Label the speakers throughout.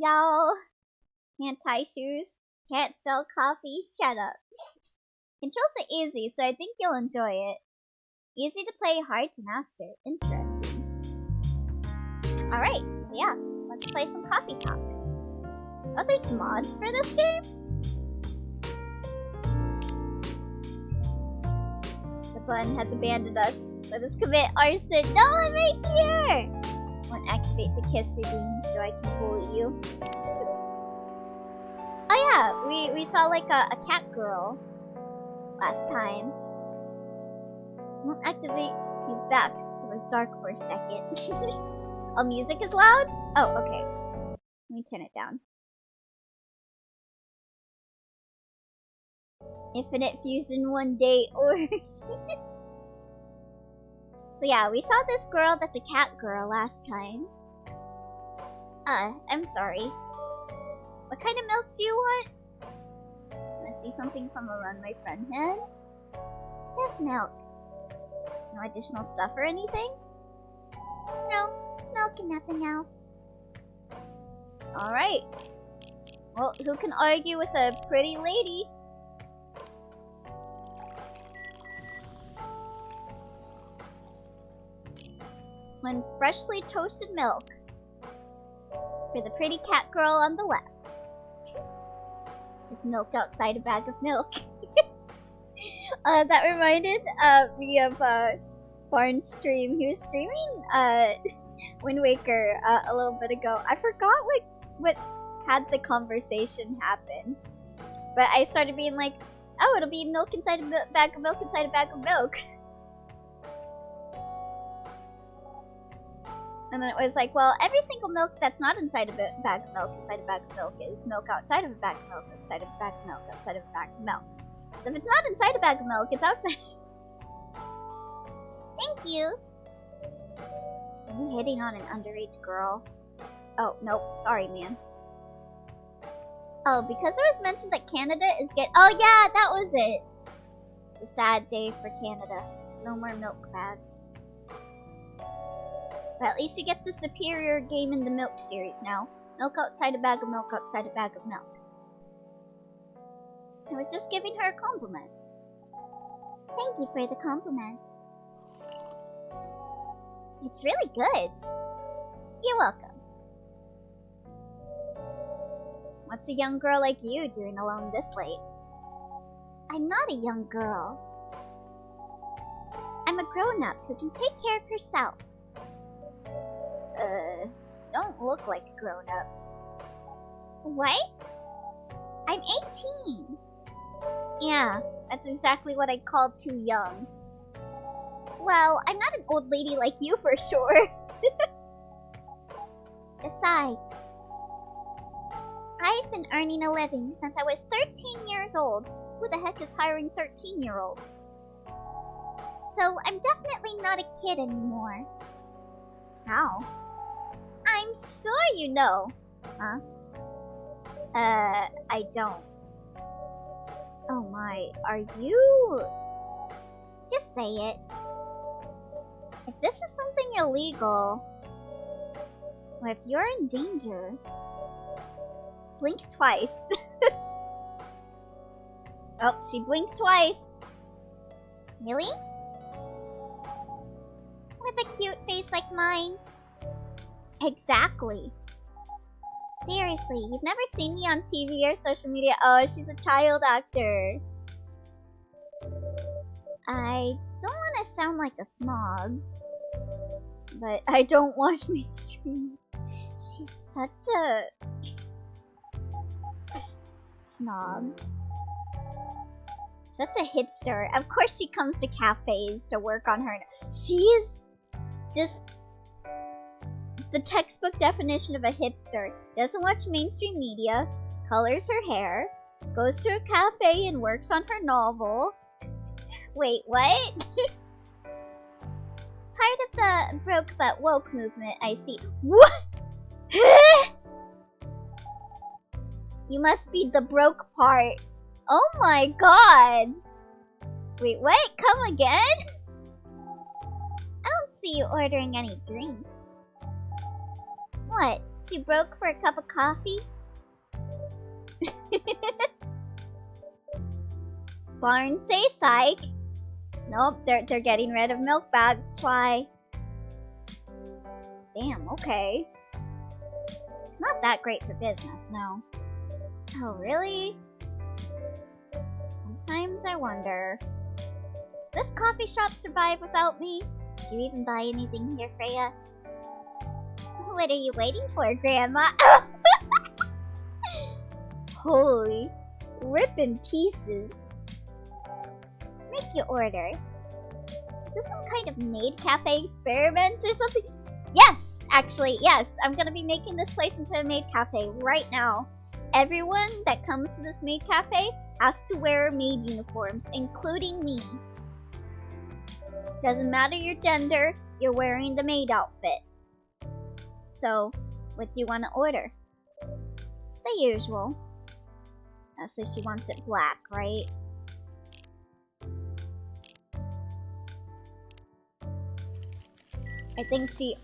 Speaker 1: Y'all can't tie shoes, can't spell coffee, shut up. Controls are easy, so I think you'll enjoy it. Easy to play, hard to master. Interesting. Alright, yeah, let's play some coffee talk. Oh, there's mods for this game? The button has abandoned us. Let us commit arson. No, I'm right here! Won't activate the kiss redeem so I can bully you. Oh yeah, we saw like a cat girl last time. Won't activate. He's back. It was dark for a second. Oh, music is loud? Oh, okay. Let me turn it down. Infinite fusion one day ors. So yeah, we saw this girl that's a cat girl last time. I'm sorry. What kind of milk do you want? Wanna see something from a run my friend had? Just milk. No additional stuff or anything? No, milk and nothing else. Alright. Well, who can argue with a pretty lady? One freshly toasted milk. For the pretty cat girl on the left. Is milk outside a bag of milk? That reminded me of Barn's stream. He was streaming Wind Waker a little bit ago. I forgot what had the conversation happen. But I started being like, oh, it'll be milk inside a bag of milk inside a bag of milk. And then it was like, well, every single milk that's not inside a bag of milk inside a bag of milk is milk outside of a bag of milk outside of a bag of milk outside of a bag of milk. So if it's not inside a bag of milk, it's outside. Thank you. Are you hitting on an underage girl? Oh, nope. Sorry, man. Oh, because it was mentioned that Canada is oh yeah, that was it. It's a sad day for Canada. No more milk bags. But at least you get the superior game in the milk series now. Milk outside a bag of milk outside a bag of milk. I was just giving her a compliment. Thank you for the compliment. It's really good. You're welcome. What's a young girl like you doing alone this late? I'm not a young girl. I'm a grown-up who can take care of herself. Don't look like a grown-up. What? I'm 18. Yeah, that's exactly what I'd call too young. Well, I'm not an old lady like you for sure. Besides, I've been earning a living since I was 13 years old. Who the heck is hiring 13-year-olds? So I'm definitely not a kid anymore. How? I'm sure you know. Huh? I don't. Oh my, are you... Just say it. If this is something illegal, or if you're in danger, blink twice. Oh, she blinked twice. Really? With a cute face like mine? Exactly. Seriously, you've never seen me on TV or social media. Oh, she's a child actor. I don't want to sound like a snob, but I don't watch mainstream. She's such a snob. Such a hipster. Of course she comes to cafes to work on her. She is just the textbook definition of a hipster. Doesn't watch mainstream media, colors her hair, goes to a cafe and works on her novel. Wait, what? Part of the broke but woke movement, I see. What? You must be the broke part. Oh my god! Wait, what? Come again? I don't see you ordering any drinks. What? too broke for a cup of coffee? Barn say psych. Nope, they're getting rid of milk bags. Why? Damn, okay. It's not that great for business, no. Oh, really? Sometimes I wonder. Does this coffee shop survive without me? Do you even buy anything here, Freya? What are you waiting for, Grandma? Holy, rip in pieces. Make your order. Is this some kind of maid cafe experiment or something? Yes, actually, yes. I'm gonna be making this place into a maid cafe right now. Everyone that comes to this maid cafe has to wear maid uniforms, including me. Doesn't matter your gender, you're wearing the maid outfit. So, what do you want to order? The usual. Oh, so she wants it black, right? I think she's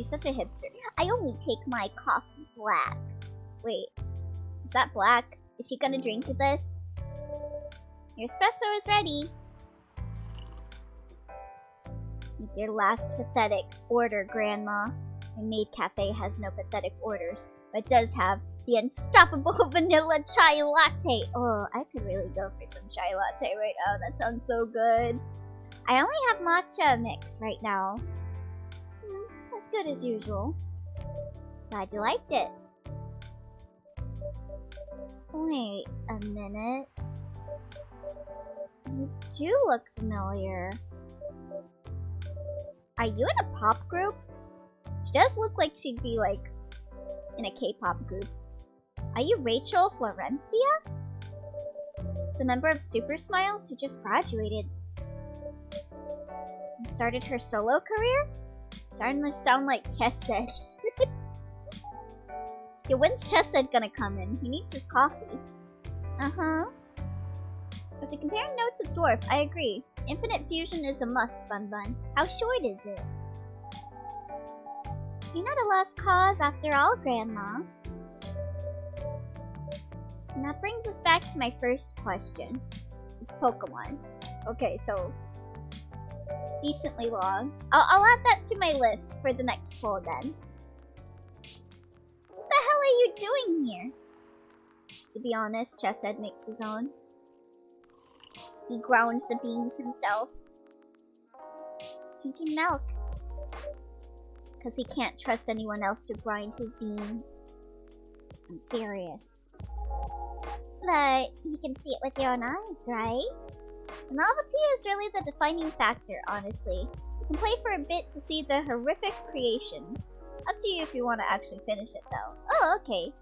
Speaker 1: such a hipster. I only take my coffee black. Wait, is that black? Is she gonna drink this? Your espresso is ready. Make your last pathetic order, Grandma. My maid cafe has no pathetic orders, but does have the unstoppable vanilla chai latte. Oh, I could really go for some chai latte right now. That sounds so good. I only have matcha mix right now. As good as usual. Glad you liked it. Wait a minute. You do look familiar. Are you in a pop group? She does look like she'd be like in a K-pop group. Are you Rachel Florencia? The member of Super Smiles who just graduated and started her solo career? Starting to sound like Chesed. Yo, when's Chesed gonna come in? He needs his coffee. Uh-huh. After comparing notes with Dwarf, I agree. Infinite fusion is a must, Bun Bun. How short is it? You're not a lost cause after all, Grandma. And that brings us back to my first question. It's Pokemon. Okay, so decently long. I'll add that to my list for the next poll then. What the hell are you doing here? To be honest, Chesed makes his own. He grounds the beans himself. Drinking milk. Because he can't trust anyone else to grind his beans. I'm serious. But you can see it with your own eyes, right? The novelty is really the defining factor, honestly. You can play for a bit to see the horrific creations. Up to you if you want to actually finish it, though. Oh, okay.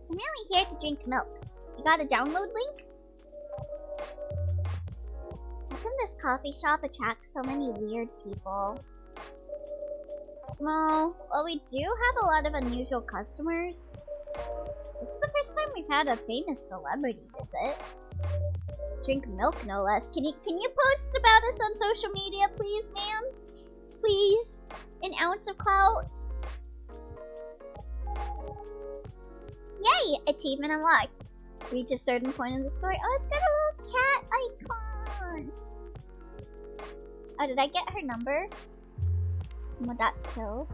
Speaker 1: I'm really here to drink milk. You got a download link? How come this coffee shop attracts so many weird people? Well, we do have a lot of unusual customers. This is the first time we've had a famous celebrity visit. Drink milk, no less. Can you post about us on social media, please, ma'am? Please? An ounce of clout? Yay! Achievement unlocked. Reach a certain point in the story. Oh, it's got a little cat icon. Oh, did I get her number? Would that kill?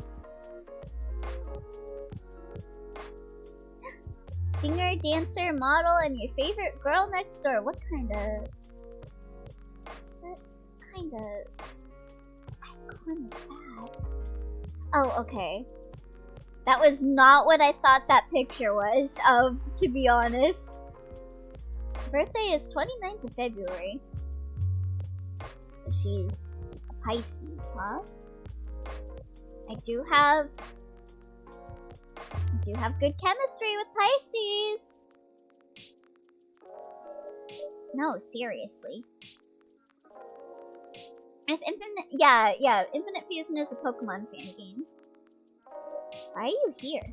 Speaker 1: Singer, dancer, model, and your favorite girl next door. What kind of icon is that? Oh, okay. That was not what I thought that picture was of, to be honest. Birthday is 29th of February. So she's a Pisces, huh? I do have good chemistry with Pisces. No, seriously. If Infinite Fusion is a Pokemon fan game. Why are you here?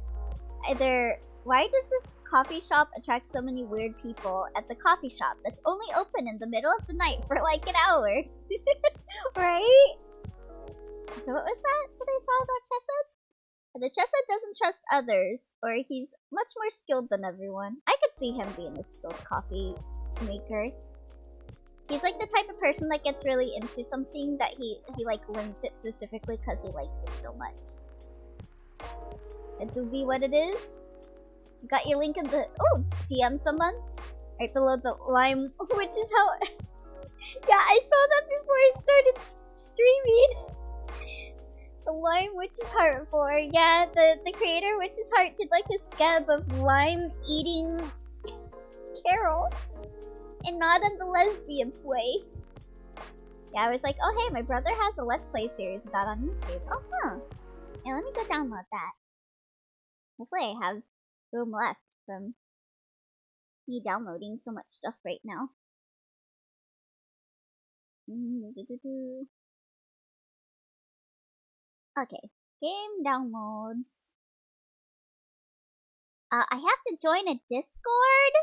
Speaker 1: Why does this coffee shop attract so many weird people at the coffee shop that's only open in the middle of the night for like an hour? Right? So what was that I saw about Chesed? The Chessa doesn't trust others, or he's much more skilled than everyone. I could see him being a skilled coffee maker. He's like the type of person that gets really into something that he like learns it specifically because he likes it so much. That will be what it is. Got your link in the DM someone right below the lime, which is how. Yeah, I saw that before I started streaming. The lime witch's heart for the creator witch's heart did like a scab of lime eating Carol, and not in the lesbian way. Yeah, I was like, oh hey, my brother has a Let's Play series about on YouTube. Oh huh. Yeah, let me go download that. Hopefully I have room left from me downloading so much stuff right now. Okay, game downloads. I have to join a Discord?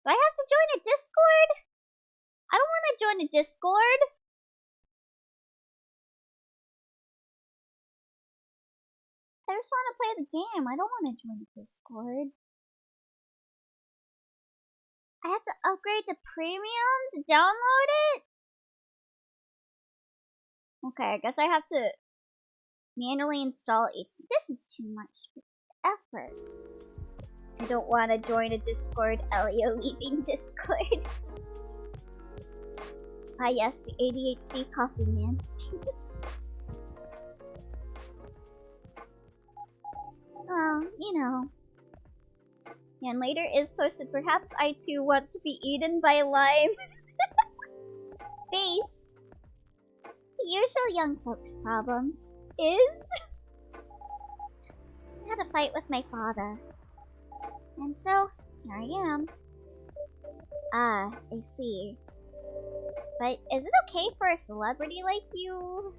Speaker 1: Do I have to join a Discord? I don't want to join a Discord. I just want to play the game. I don't want to join a Discord. I have to upgrade to premium to download it? Okay, I guess I have to manually install each. This is too much effort. I don't want to join a Discord. Elio leaving Discord. Ah yes, the ADHD coffee man. Well, you know. And later is posted, perhaps I too want to be eaten by lime. Based. The usual young folks' problems is I had a fight with my father. And so, here I am. Ah, I see. But is it okay for a celebrity like you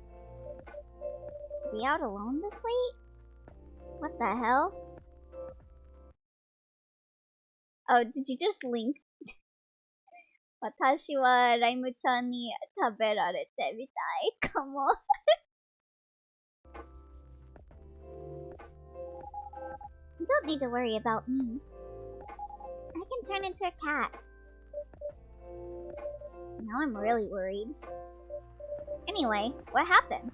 Speaker 1: to be out alone this late? What the hell? Oh, did you just link? 私はライムちゃんに食べられてみたいかも。You don't need to worry about me. I can turn into a cat. Now I'm really worried. Anyway, what happened?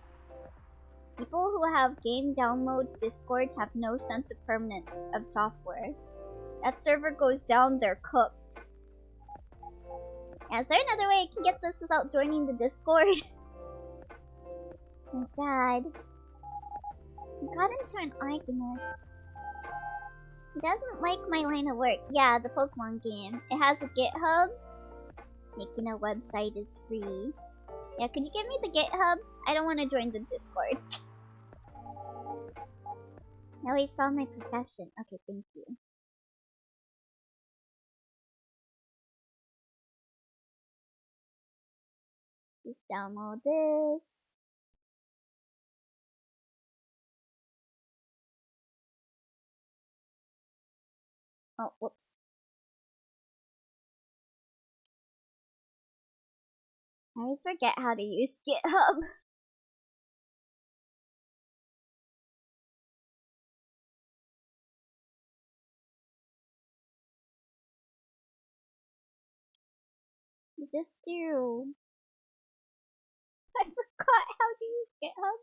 Speaker 1: People who have game download discords have no sense of permanence of software. That server goes down, they're cooked. Is there another way I can get this without joining the Discord? My dad. We got into an argument. He doesn't like my line of work. Yeah, the Pokemon game. It has a GitHub. Making a website is free. Yeah, could you give me the GitHub? I don't want to join the Discord. Now he saw my profession. Okay, thank you. Just download this. Oh, whoops. I always forget how to use GitHub. You just do. I forgot how to use GitHub.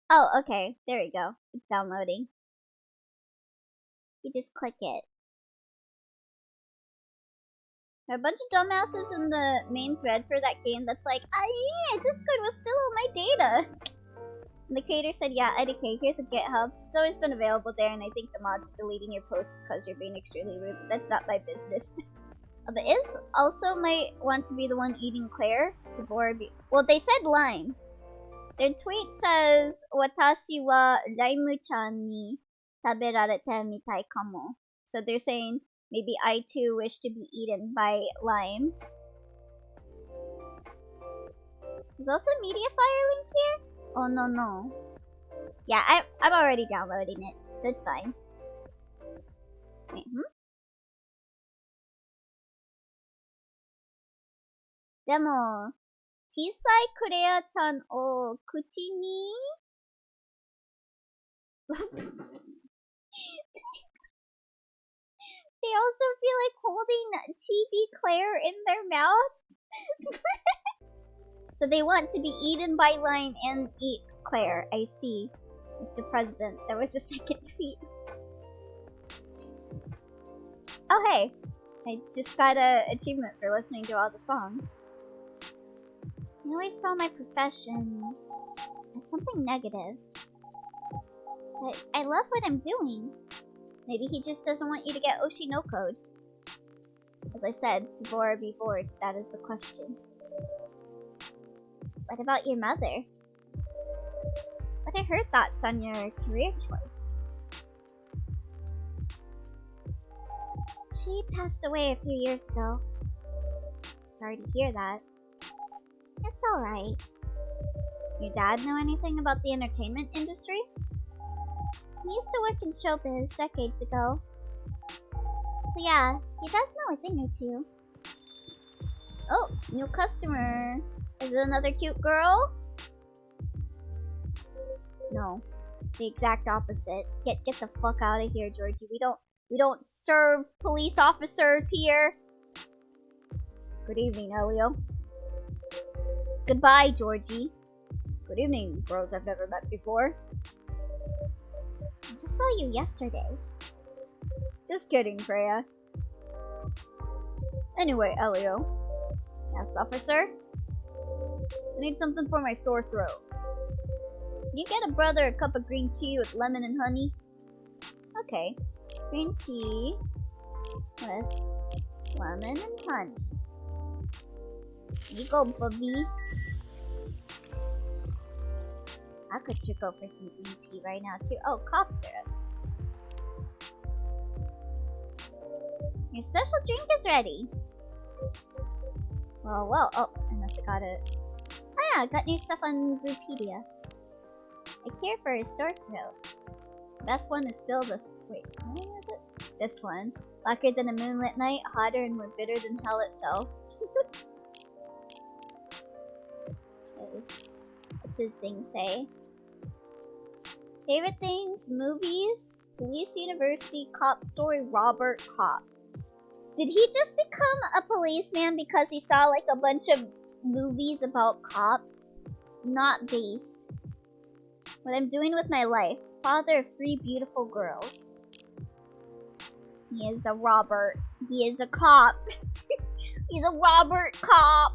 Speaker 1: Oh, okay. There we go. It's downloading. You just click it. There are a bunch of dumbasses in the main thread for that game that's like, yeah, Discord was still on my data. And the creator said, yeah, IDK, here's a GitHub. It's always been available there, and I think the mods are deleting your posts because you're being extremely rude. That's not my business. But Is also might want to be the one eating Claire to bore be. Well, they said lime. Their tweet says, Watashi wa Raimu-chan ni taberarete mitai kamo. So they're saying, maybe I too wish to be eaten by lime. There's also a Mediafire link here? Oh no. Yeah, I'm already downloading it, so it's fine. Wait, Demo, Chisai Kurea-chan o kuchi ni they also feel like holding TV Claire in their mouth. So they want to be eaten by line and eat Claire. I see. Mr. President, there was a second tweet. Oh hey, I just got an achievement for listening to all the songs. I always saw my profession as something negative. But I love what I'm doing. Maybe he just doesn't want you to get Oshi no code. As I said, to bore or be bored, that is the question. What about your mother? What are her thoughts on your career choice? She passed away a few years ago. Sorry to hear that. It's alright. Your dad know anything about the entertainment industry? He used to work in showbiz decades ago. So yeah, he does know a thing or two. Oh, new customer. Is it another cute girl? No. The exact opposite. Get the fuck out of here, Georgie. We don't serve police officers here. Good evening, Elio. Goodbye, Georgie. Good evening, girls I've never met before. I just saw you yesterday. Just kidding, Freya. Anyway, Elio. Yes, officer? I need something for my sore throat. Can you get a brother a cup of green tea with lemon and honey? Okay. Green tea with lemon and honey. Here you go, Bubby. I could sure go for some green tea right now, too. Oh, cough syrup. Your special drink is ready. Well, oh, I must have got it. Oh yeah, I got new stuff on Wikipedia. A cure for a sore throat. The best one is still this. Wait, what is it? This one. Blacker than a moonlit night, hotter and more bitter than hell itself. Okay. What's his thing say? Favorite things, movies, police university, cop story, Robert Cop. Did he just become a policeman because he saw like a bunch of movies about cops? Not based. What I'm doing with my life. Father of 3 beautiful girls. He is a Robert. He is a cop. He's a Robert Cop.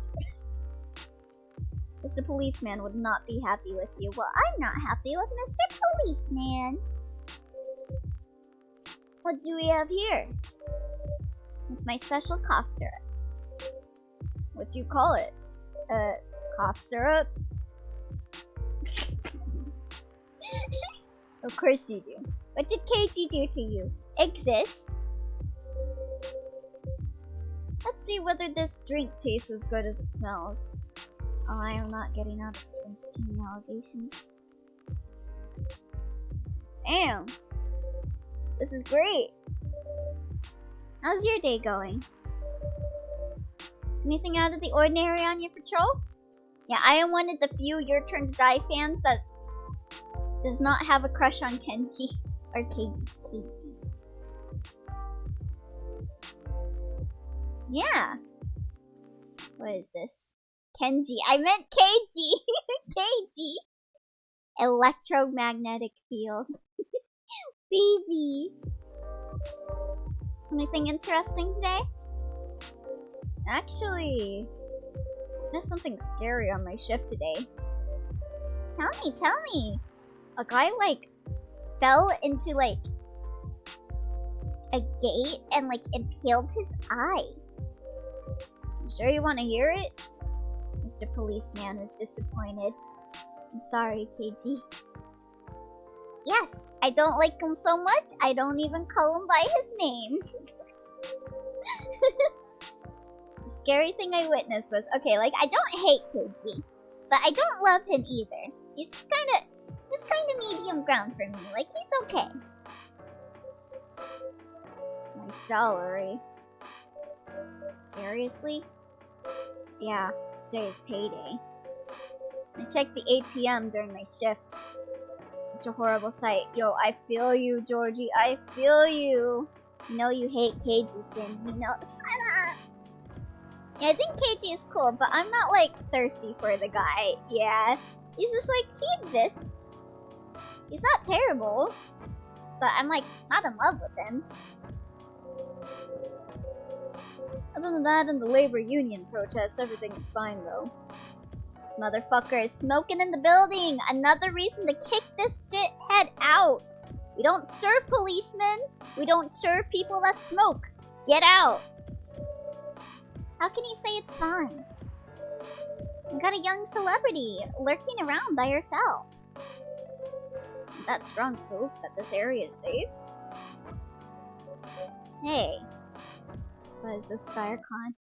Speaker 1: Mr. Policeman would not be happy with you. Well, I'm not happy with Mr. Policeman. What do we have here? It's my special cough syrup. What do you call it? Cough syrup? Of course you do. What did KG do to you? Exist? Let's see whether this drink tastes as good as it smells. Oh, I am not getting out of some skinny allegations. Damn! This is great! How's your day going? Anything out of the ordinary on your patrol? Yeah, I am one of the few Your Turn to Die fans that does not have a crush on Kenji or KG. Yeah. What is this? Kenji. I meant KG. KG. Electromagnetic field. Baby. Anything interesting today? Actually, there's something scary on my shift today. Tell me. A guy, like, fell into, like, a gate and, like, impaled his eye. You sure you want to hear it? Mr. Policeman is disappointed. I'm sorry, KG. Yes, I don't like him so much, I don't even call him by his name. The scary thing I witnessed was, okay, like, I don't hate KG, but I don't love him either. He's kinda medium ground for me, like, he's okay. My salary. Seriously? Yeah, Today is payday. I checked the ATM during my shift. It's a horrible sight. Yo, I feel you, Georgie. I feel you. You know you hate Keiji, Shin. You know. Shut up! Yeah, I think Keiji is cool, but I'm not, like, thirsty for the guy. Yeah. He's just like, he exists. He's not terrible. But I'm, like, not in love with him. Other than that and the labor union protests, everything is fine, though. This motherfucker is smoking in the building! Another reason to kick this shithead out! We don't serve policemen! We don't serve people that smoke! Get out! How can you say it's fine? You got a young celebrity lurking around by herself. That's strong proof that this area is safe. Hey. What is this, Skycon?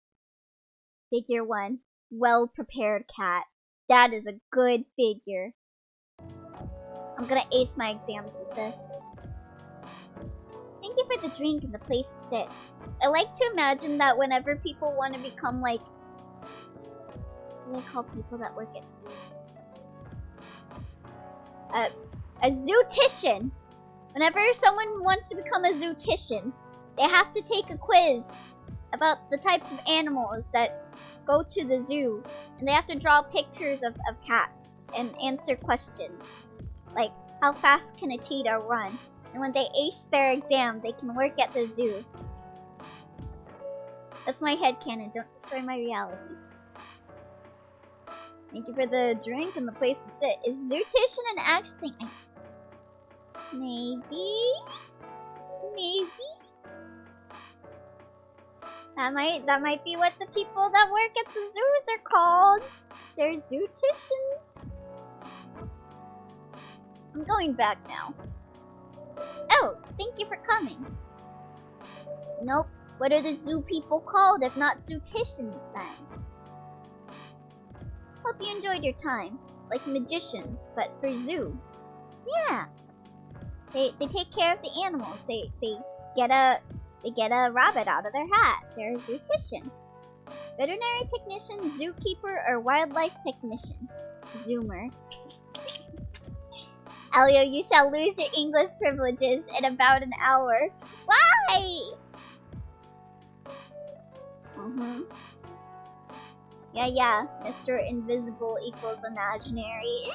Speaker 1: Figure 1. Well-prepared cat. That is a good figure. I'm gonna ace my exams with this. Thank you for the drink and the place to sit. I like to imagine that whenever people want to become like... What do they call people that work at zoos? A zootician. Whenever someone wants to become a zootician, they have to take a quiz about the types of animals that go to the zoo. And they have to draw pictures of cats and answer questions. Like, how fast can a cheetah run? And when they ace their exam, they can work at the zoo. That's my headcanon. Don't destroy my reality. Thank you for the drink and the place to sit. Is zootician an actual thing? Maybe? That might be what the people that work at the zoos are called. They're zooticians. I'm going back now. Oh, thank you for coming. Nope. What are the zoo people called if not zooticians then? Hope you enjoyed your time. Like magicians, but for zoo. Yeah. They take care of the animals. They get a rabbit out of their hat. They're a zootician. Veterinary technician, zookeeper, or wildlife technician. Zoomer. Elio, you shall lose your English privileges in about an hour. Why? Yeah, Mr. Invisible equals imaginary.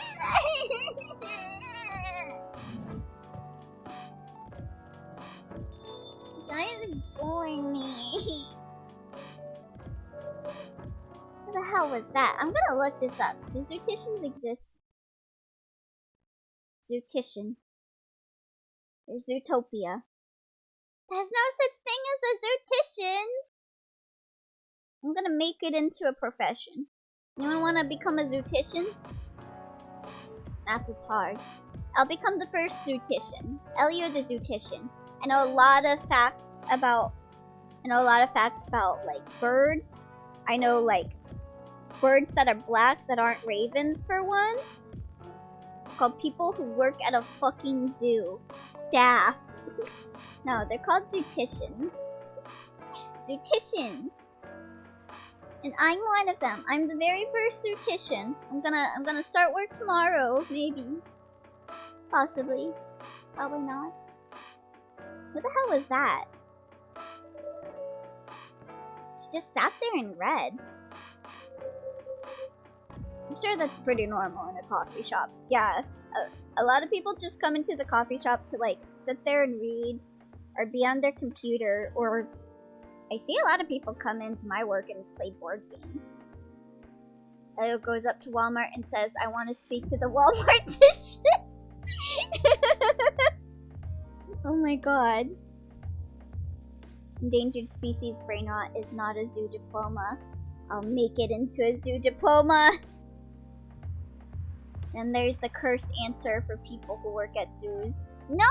Speaker 1: Guys are boring me. What the hell was that? I'm gonna look this up. Do zooticians exist? Zootician. There's Zootopia. There's no such thing as a zootician! I'm gonna make it into a profession. Anyone wanna become a zootician? Math is hard. I'll become the first zootician. Elio the zootician. I know a lot of facts about like birds. I know like birds that are black that aren't ravens for one. Called people who work at a fucking zoo. Staff. No, they're called zooticians. Zooticians. And I'm one of them. I'm the very first zootician. I'm gonna start work tomorrow, maybe. Possibly. Probably not. What the hell was that? She just sat there and read. I'm sure that's pretty normal in a coffee shop. Yeah, a lot of people just come into the coffee shop to like sit there and read or be on their computer, or I see a lot of people come into my work and play board games. Elio goes up to Walmart and says, I want to speak to the Walmartician. Oh my god. Endangered species brain rot is not a zoo diploma. I'll make it into a zoo diploma. And there's the cursed answer for people who work at zoos. No!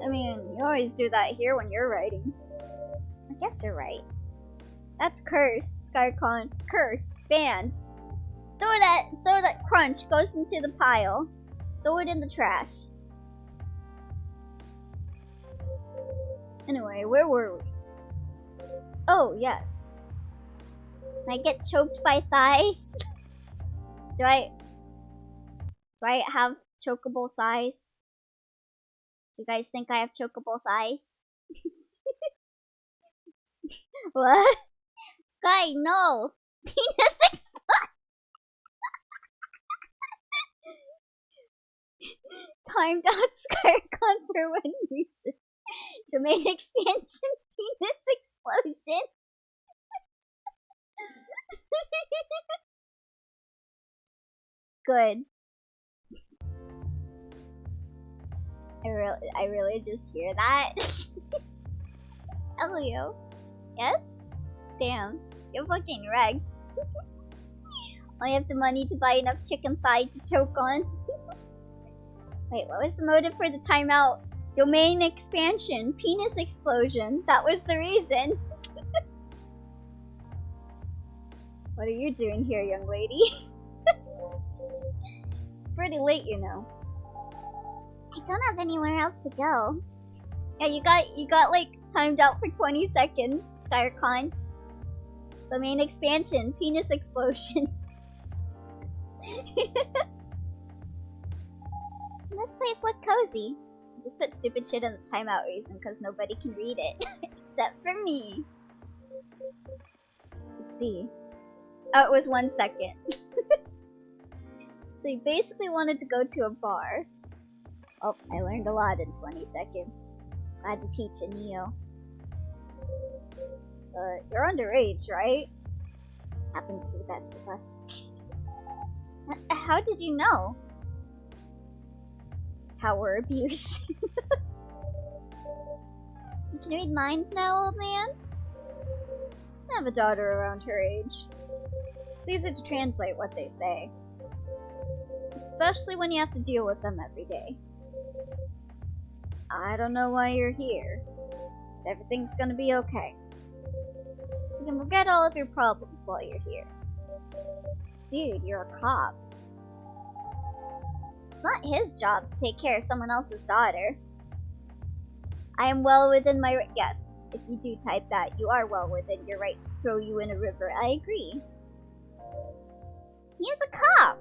Speaker 1: I mean, you always do that here when you're writing. I guess you're right. That's cursed, SkyCon. Cursed. Banned. Throw that crunch goes into the pile. Throw it in the trash. Anyway, where were we? Oh, yes. Can I get choked by thighs? Do I have chokeable thighs? Do you guys think I have chokeable thighs? What? Sky, no! Penis explode! Timed out Skycon for one reason. Domain expansion, penis explosion. Good. I really just hear that. Elio. Yes? Damn. You're fucking wrecked. I have the money to buy enough chicken thigh to choke on. Wait, what was the motive for the timeout? Domain expansion. Penis explosion. That was the reason. What are you doing here, young lady? Pretty late, you know. I don't have anywhere else to go. Yeah, you got like timed out for 20 seconds, Starcon. The main expansion, penis explosion. This place looked cozy. Just put stupid shit in the timeout reason because nobody can read it. Except for me. Let's see. Oh, it was 1 second. So you basically wanted to go to a bar. Oh, I learned a lot in 20 seconds. Glad to teach a Neo. You're underage, right? Happens to the best of us. How did you know? Power abuse. You can read minds now, old man? I have a daughter around her age. It's easy to translate what they say. Especially when you have to deal with them every day. I don't know why you're here. Everything's gonna be okay. You can forget all of your problems while you're here. Dude, you're a cop. It's not his job to take care of someone else's daughter. I am well within my right. Yes, if you do type that, you are well within your right to throw you in a river. I agree. He is a cop.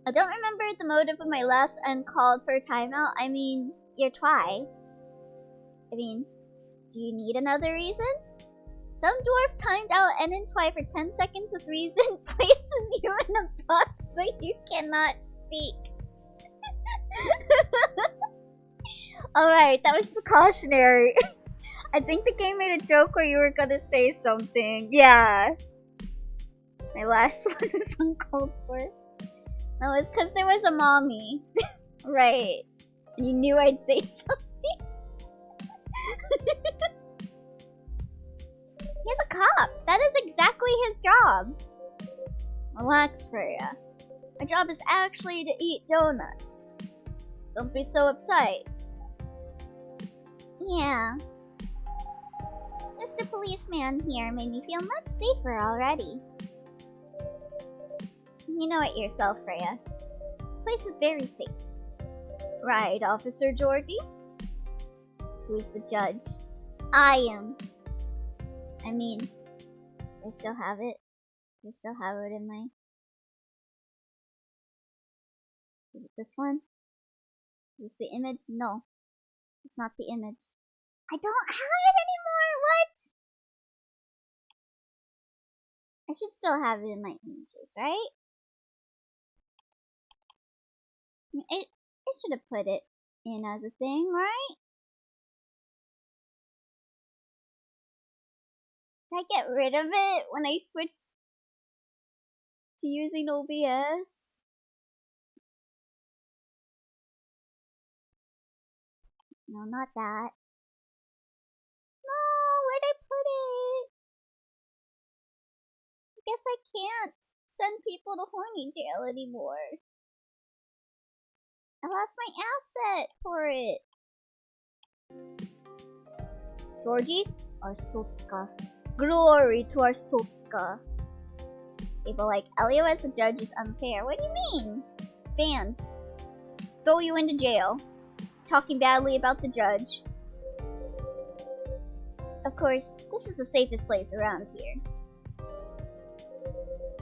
Speaker 1: I don't remember the motive of my last uncalled for timeout. I mean, you're twi. I mean, do you need another reason? Some dwarf timed out and in twi for 10 seconds with reason places you in a box so you cannot speak. Alright, that was precautionary. I think the game made a joke where you were gonna say something. Yeah. My last one was uncalled for. No, it's because there was a mommy. Right. And you knew I'd say something. He's a cop. That is exactly his job. Relax, Freya. My job is actually to eat donuts. Don't be so uptight. Yeah. Mr. Policeman here made me feel much safer already. You know it yourself, Freya. This place is very safe. Right, Officer Georgie? Who's the judge? I am. I mean, I still have it. I still have it in my... Is it this one? Is this the image? No. It's not the image. I don't have it anymore! What? I should still have it in my images, right? I should have put it in as a thing, right? Did I get rid of it when I switched to using OBS? No, not that. No, where'd I put it? I guess I can't send people to horny jail anymore. I lost my asset for it. Georgie, our Stoltzka. Glory to our Stoltzka. People like Elio as the judge is unfair. What do you mean? Banned. Throw you into jail. Talking badly about the judge. A Of course, this is the safest place around here.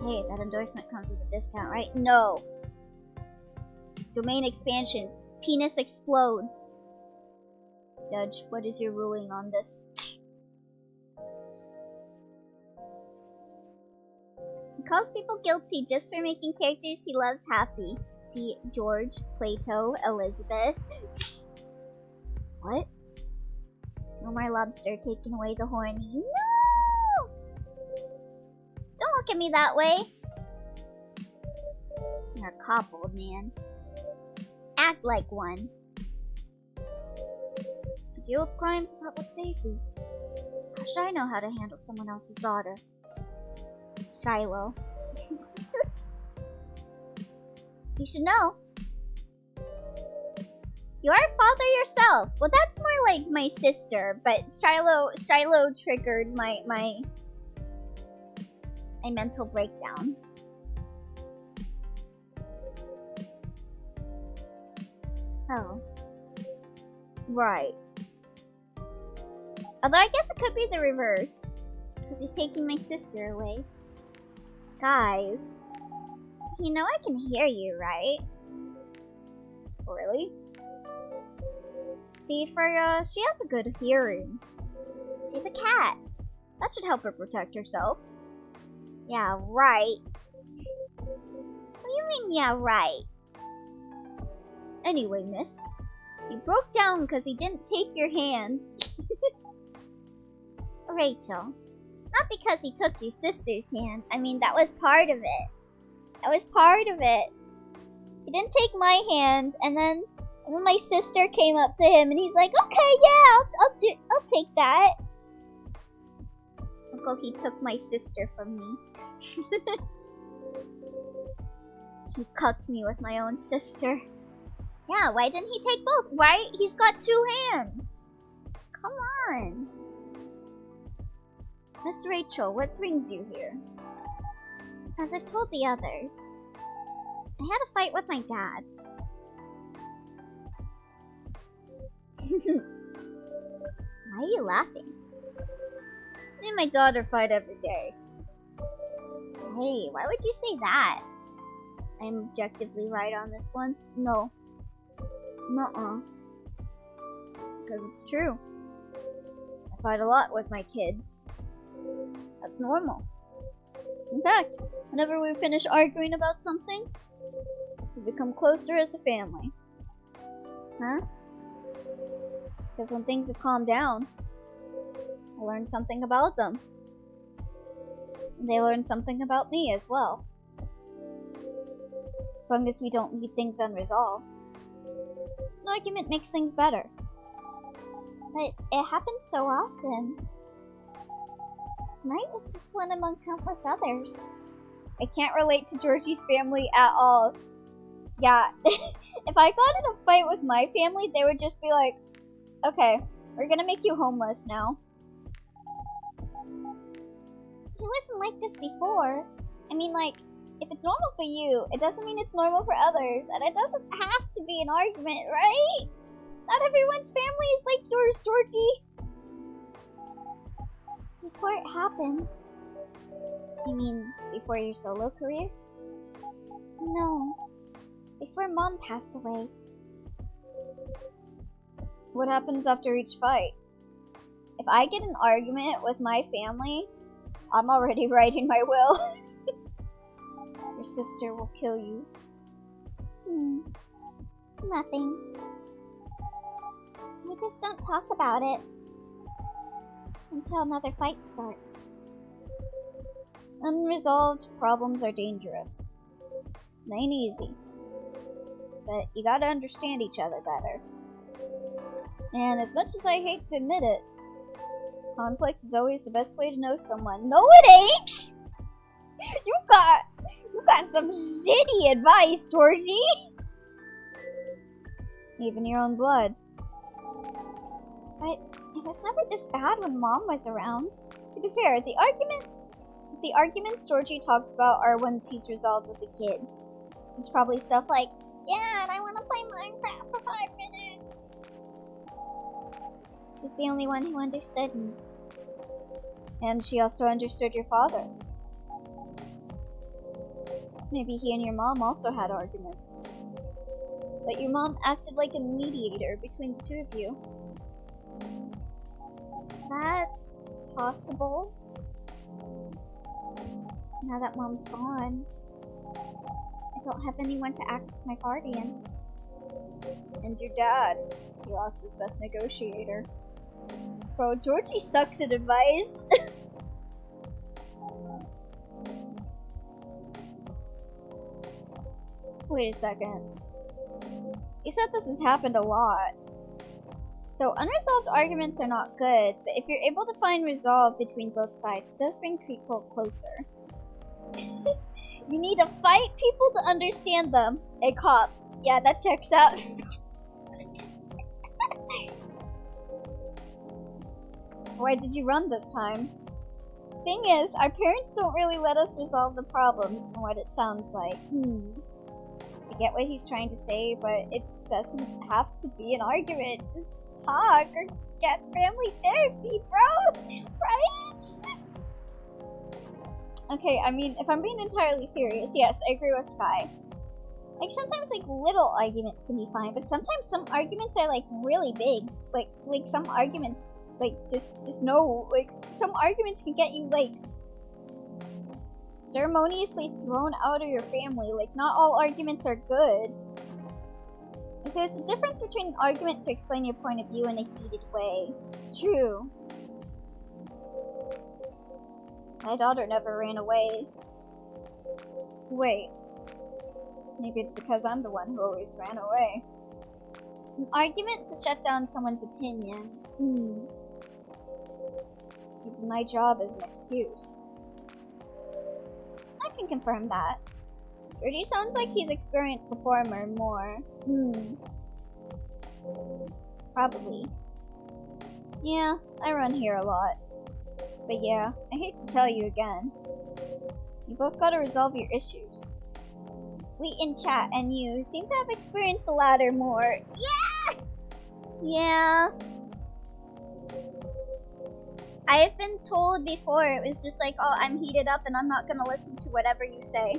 Speaker 1: Hey, that endorsement comes with a discount, right? No. Domain expansion. Penis explode. Judge, what is your ruling on this? He calls people guilty just for making characters he loves happy. See George, Plato, Elizabeth. What? No more lobster taking away the horny. No! Don't look at me that way. You're a cop, old man. Act like one. Deal with crimes and public safety. How should I know how to handle someone else's daughter? Shiloh. You should know. You are a father yourself. Well, that's more like my sister, but Shiloh triggered my mental breakdown. Oh. Right. Although I guess it could be the reverse. Because he's taking my sister away. Guys. You know I can hear you, right? Really? See, she has a good hearing. She's a cat. That should help her protect herself. Yeah, right. What do you mean, yeah, right? Anyway, miss. You broke down because he didn't take your hand. Rachel. Not because he took your sister's hand. I mean, that was part of it. That was part of it. He didn't take my hand, and then my sister came up to him, and he's like, "Okay, yeah, I'll take that." Uncle, he took my sister from me. He cucked me with my own sister. Yeah, why didn't he take both? Right? He's got two hands. Come on. Miss Rachel, what brings you here? As I've told the others, I had a fight with my dad. Why are you laughing? Me and my daughter fight every day. Hey, why would you say that? I'm objectively right on this one. No. Nuh-uh. Because it's true. I fight a lot with my kids. That's normal. In fact, whenever we finish arguing about something, we become closer as a family. Huh? Because when things have calmed down, I learn something about them. And they learn something about me as well. As long as we don't leave things unresolved. An argument makes things better. But it happens so often. Tonight was just one among countless others. I can't relate to Georgie's family at all. Yeah, if I got in a fight with my family, they would just be like, okay, we're gonna make you homeless now. He wasn't like this before. I mean, like, if it's normal for you, it doesn't mean it's normal for others, and it doesn't have to be an argument, right? Not everyone's family is like yours, Georgie. Before it happened. You mean, before your solo career? No. Before Mom passed away. What happens after each fight? If I get an argument with my family, I'm already writing my will. Your sister will kill you. Nothing. We just don't talk about it. Until another fight starts. Unresolved problems are dangerous. It ain't easy. But you gotta understand each other better. And as much as I hate to admit it, conflict is always the best way to know someone. No, it ain't! You got some shitty advice, Georgie! Even your own blood. But it was never this bad when Mom was around. To be fair, the arguments Georgie talks about are ones he's resolved with the kids. So it's probably stuff like, Dad, I want to play Minecraft for 5 minutes. She's the only one who understood me. And she also understood your father. Maybe he and your mom also had arguments. But your mom acted like a mediator between the two of you. That's possible. Now that mom's gone, I don't have anyone to act as my guardian. And your dad, he lost his best negotiator. Bro, Georgie sucks at advice. Wait a second. You said this has happened a lot. So unresolved arguments are not good, but if you're able to find resolve between both sides, it does bring people closer. You need to fight people to understand them. A cop. Yeah, that checks out. Why did you run this time? Thing is, our parents don't really let us resolve the problems from what it sounds like. I get what he's trying to say, but it doesn't have to be an argument. Just talk or get family therapy, bro! Right? Okay, I mean, if I'm being entirely serious, yes, I agree with Sky. Like, sometimes, like, little arguments can be fine, but sometimes some arguments are, like, really big. Like some arguments, like, just no, like, some arguments can get you, like, ceremoniously thrown out of your family. Like, not all arguments are good. Like, there's a difference between an argument to explain your point of view in a heated way. True. My daughter never ran away. Wait. Maybe it's because I'm the one who always ran away. An argument to shut down someone's opinion. Using my job as an excuse. I can confirm that. Rudy sounds like he's experienced the former more. Probably. Yeah, I run here a lot. But yeah, I hate to tell you again. You both gotta resolve your issues. We in chat and you seem to have experienced the latter more. Yeah! Yeah. I have been told before, it was just like, oh, I'm heated up and I'm not gonna listen to whatever you say.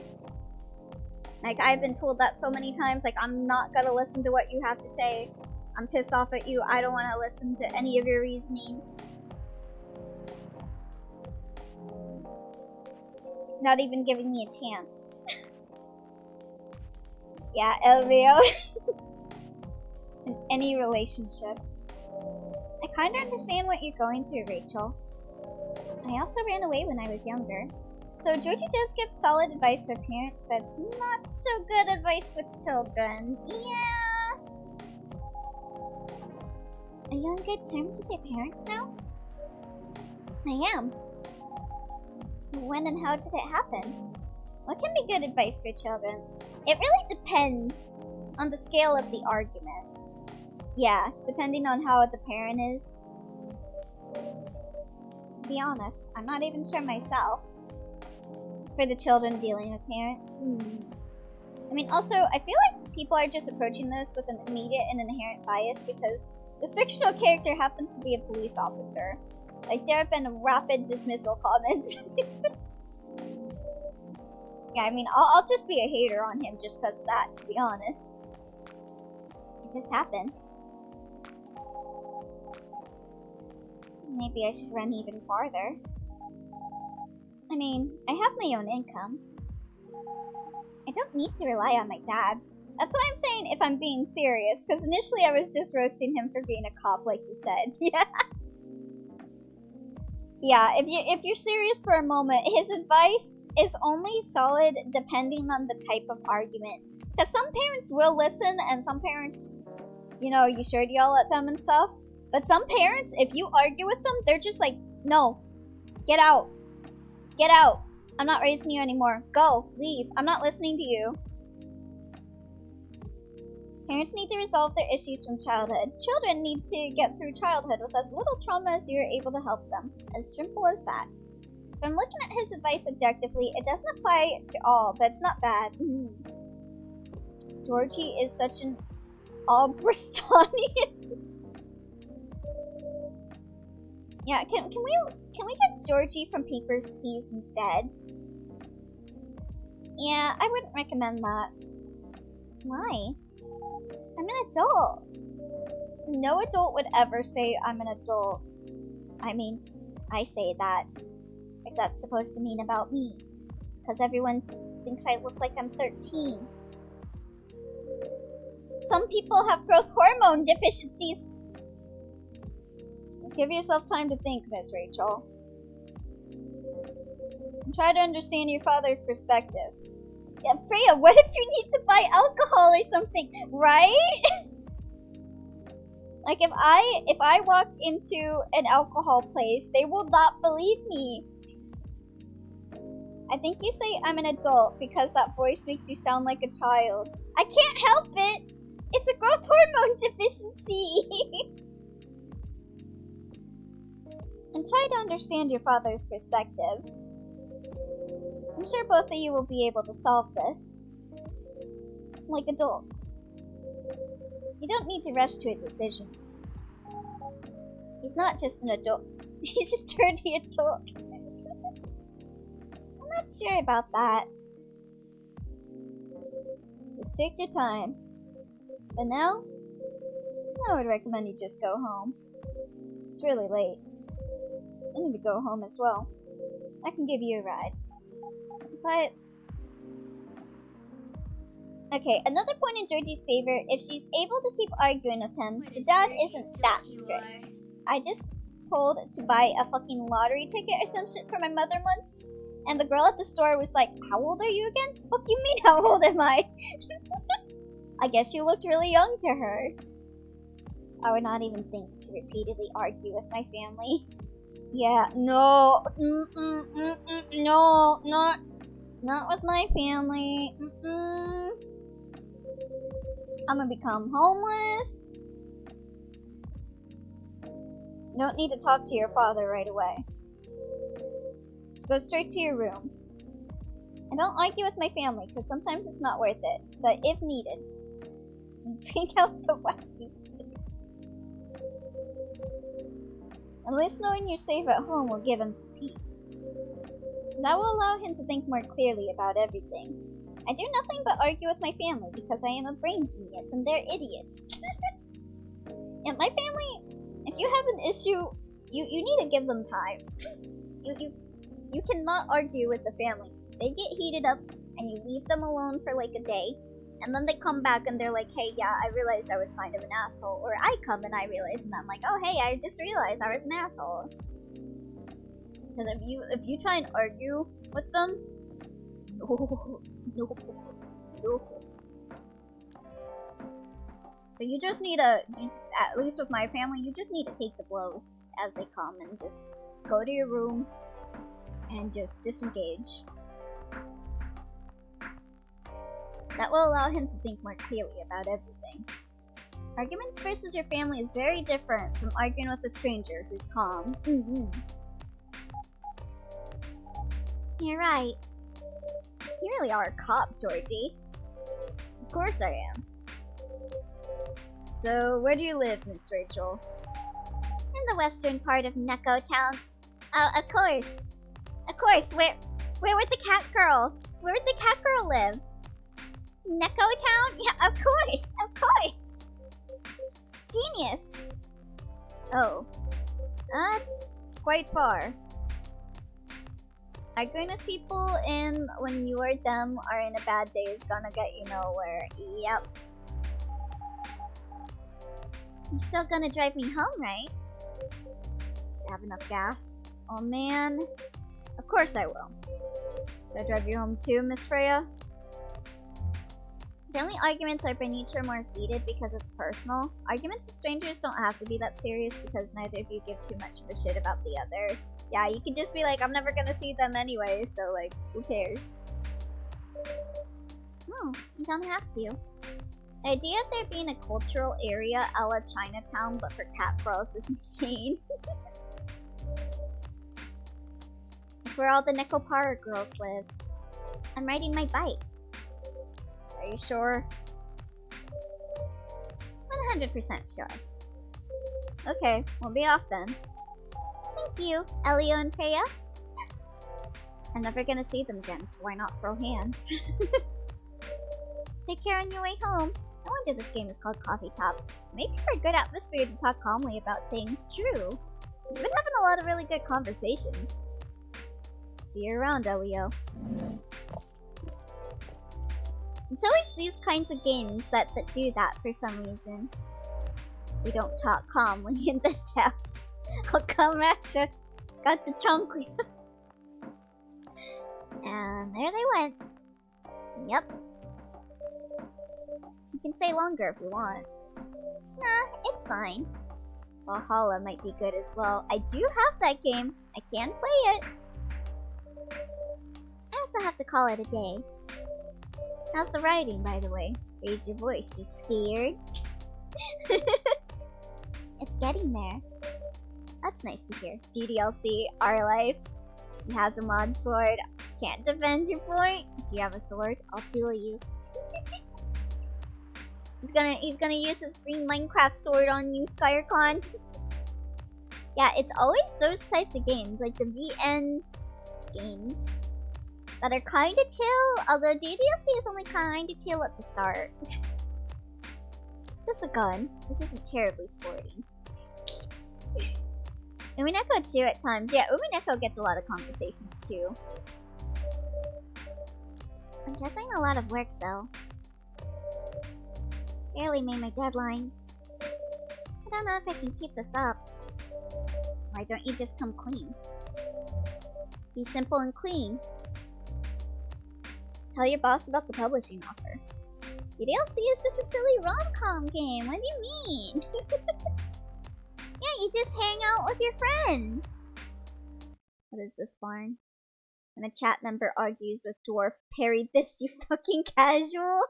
Speaker 1: Like, I've been told that so many times, like, I'm not gonna listen to what you have to say. I'm pissed off at you, I don't wanna listen to any of your reasoning. Not even giving me a chance. Yeah, LVO. In any relationship. I kinda understand what you're going through, Rachel. I also ran away when I was younger. So Georgie does give solid advice for parents, but it's not so good advice with children. Yeah. Are you on good terms with your parents now? I am. When and how did it happen? What can be good advice for children? It really depends on the scale of the argument. Yeah, depending on how the parent is. To be honest, I'm not even sure myself. For the children dealing with parents. I mean, also, I feel like people are just approaching this with an immediate and inherent bias because this fictional character happens to be a police officer. Like, there have been rapid dismissal comments. Yeah, I mean, I'll just be a hater on him just because of that, to be honest. It just happened. Maybe I should run even farther. I mean, I have my own income. I don't need to rely on my dad. That's why I'm saying if I'm being serious, because initially I was just roasting him for being a cop, like you said. Yeah. Yeah, if you're serious for a moment, his advice is only solid depending on the type of argument. Because some parents will listen, and some parents, you know, you should yell at them and stuff. But some parents, if you argue with them, they're just like, no, get out. Get out. I'm not raising you anymore. Go. Leave. I'm not listening to you. Parents need to resolve their issues from childhood. Children need to get through childhood with as little trauma as you are able to help them. As simple as that. If I'm looking at his advice objectively, it doesn't apply to all, but it's not bad. Georgie is such an Albristonian. Yeah, can can we get Georgie from Papers, Please instead? Yeah, I wouldn't recommend that. Why? I'm an adult. No adult would ever say I'm an adult. I mean, I say that. If that's supposed to mean about me. Because everyone thinks I look like I'm 13. Some people have growth hormone deficiencies. Just give yourself time to think, Miss Rachel. And try to understand your father's perspective. Yeah, Freya, what if you need to buy alcohol or something, right? Like if I walk into an alcohol place, they will not believe me. I think you say I'm an adult because that voice makes you sound like a child. I can't help it. It's a growth hormone deficiency. And try to understand your father's perspective. I'm sure both of you will be able to solve this. Like adults. You don't need to rush to a decision. He's not just an adult. He's a dirty adult. I'm not sure about that. Just take your time. But now, I would recommend you just go home. It's really late. I need to go home as well. I can give you a ride. But... okay, another point in Georgie's favor, if she's able to keep arguing with him, the dad isn't that strict. I just told to buy a fucking lottery ticket or some shit for my mother once, and the girl at the store was like, how old are you again? Fuck you mean, how old am I? I guess you looked really young to her. I would not even think to repeatedly argue with my family. Yeah, no. No, not with my family. I'm gonna become homeless. You don't need to talk to your father right away. Just go straight to your room. And don't argue with my family, because sometimes it's not worth it. But if needed, bring out the wacky sticks. At least knowing you're safe at home will give him some peace. That will allow him to think more clearly about everything. I do nothing but argue with my family because I am a brain genius and they're idiots. And my family, if you have an issue, you need to give them time. You cannot argue with the family. They get heated up and you leave them alone for like a day. And then they come back and they're like, hey, yeah, I realized I was kind of an asshole. Or I come and I realize and I'm like, oh, hey, I just realized I was an asshole. Because if you try and argue with them, no. So you just need at least with my family, you just need to take the blows as they come and just go to your room and just disengage. That will allow him to think more clearly about everything. Arguments versus your family is very different from arguing with a stranger who's calm. You're right. You really are a cop, Georgie. Of course I am. So, where do you live, Miss Rachel? In the western part of Neko Town. Of course. Of course, where would the cat girl? Where would the cat girl live? Neko Town? Yeah, of course, of course. Genius. Oh. That's quite far. Arguing with people in when you or them are in a bad day is gonna get you nowhere. Yep. You're still gonna drive me home, right? Have enough gas? Oh man. Of course I will. Should I drive you home too, Miss Freya? Family arguments are by nature more heated because it's personal. Arguments with strangers don't have to be that serious because neither of you give too much of a shit about the other. Yeah, you can just be like, I'm never gonna see them anyway, so like, who cares? Oh, you don't have to. The idea of there being a cultural area a la Chinatown but for cat girls is insane. It's where all the Nekopara girls live. I'm riding my bike. Are you sure? 100% sure. Okay, we'll be off then. Thank you, Elio and Freya. I'm never gonna see them again, so why not throw hands? Take care on your way home. No wonder this game is called Coffee Top. Makes for a good atmosphere to talk calmly about things. True. We've been having a lot of really good conversations. See you around, Elio. It's always these kinds of games that do that for some reason. We don't talk calmly in this house. I'll come at you. Got the chunk. And there they went. Yep. You can stay longer if you want. Nah, it's fine. Valhalla might be good as well. I do have that game. I can play it. I also have to call it a day. How's the writing, by the way? Raise your voice. You scared? It's getting there. That's nice to hear. DDLC, our life. He has a mod sword. Can't defend your point. Do you have a sword? I'll duel you. He's gonna use his green Minecraft sword on you, SkyerCon. Yeah, it's always those types of games, like the VN games, that are kinda chill, although DDLC is only kinda chill at the start. Just a gun, which isn't terribly sporty. Umineko too at times. Yeah, Umineko gets a lot of conversations too. I'm juggling a lot of work though. Barely made my deadlines. I don't know if I can keep this up. Why don't you just come clean? Be simple and clean. Tell your boss about the publishing offer. DLC is just a silly rom-com game. What do you mean? Yeah, you just hang out with your friends. What is this barn? When a chat member argues with dwarf, parry this, you fucking casual.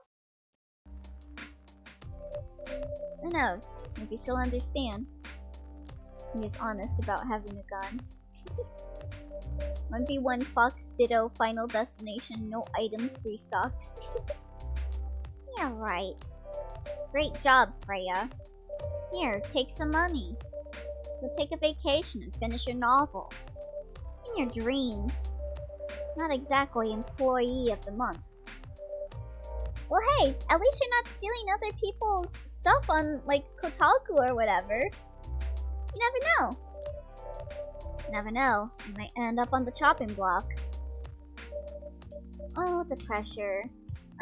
Speaker 1: Who knows? Maybe she'll understand. He is honest about having a gun. 1v1 Fox Ditto Final Destination, no items restocks. Yeah, right. Great job, Freya. Here, take some money. Go take a vacation and finish your novel. In your dreams. Not exactly employee of the month. Well, hey, at least you're not stealing other people's stuff on, like, Kotaku or whatever. You never know. Never know. You might end up on the chopping block. Oh, the pressure.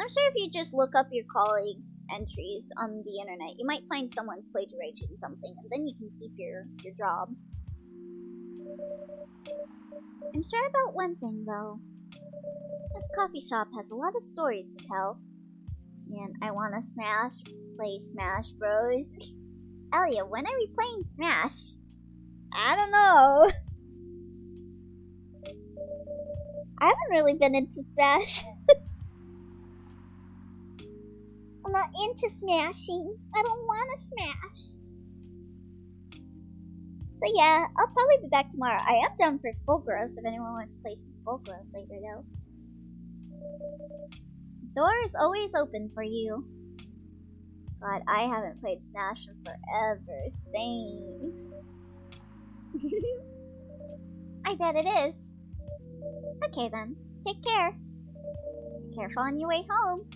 Speaker 1: I'm sure if you just look up your colleagues' entries on the internet, you might find someone's plagiarizing something, and then you can keep your job. I'm sure about one thing, though. This coffee shop has a lot of stories to tell. Man, I wanna play Smash Bros. Elia, when are we playing Smash? I don't know. I haven't really been into Smash. I'm not into smashing. I don't wanna smash. So yeah, I'll probably be back tomorrow. I am down for Skullgirls if anyone wants to play some Skullgirls later though. The door is always open for you. God, I haven't played Smash in forever. Same. I bet it is. Okay then, take care. Be careful on your way home.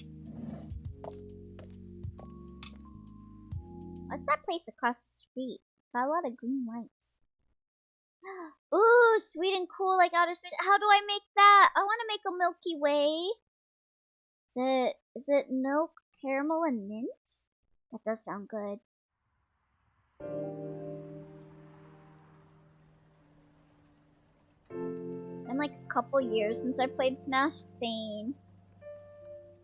Speaker 1: What's that place across the street? Got a lot of green lights. Ooh, sweet and cool like outer space. How do I make that? I want to make a Milky Way. Is it milk, caramel, and mint? That does sound good. Been like a couple years since I played Smash. Same.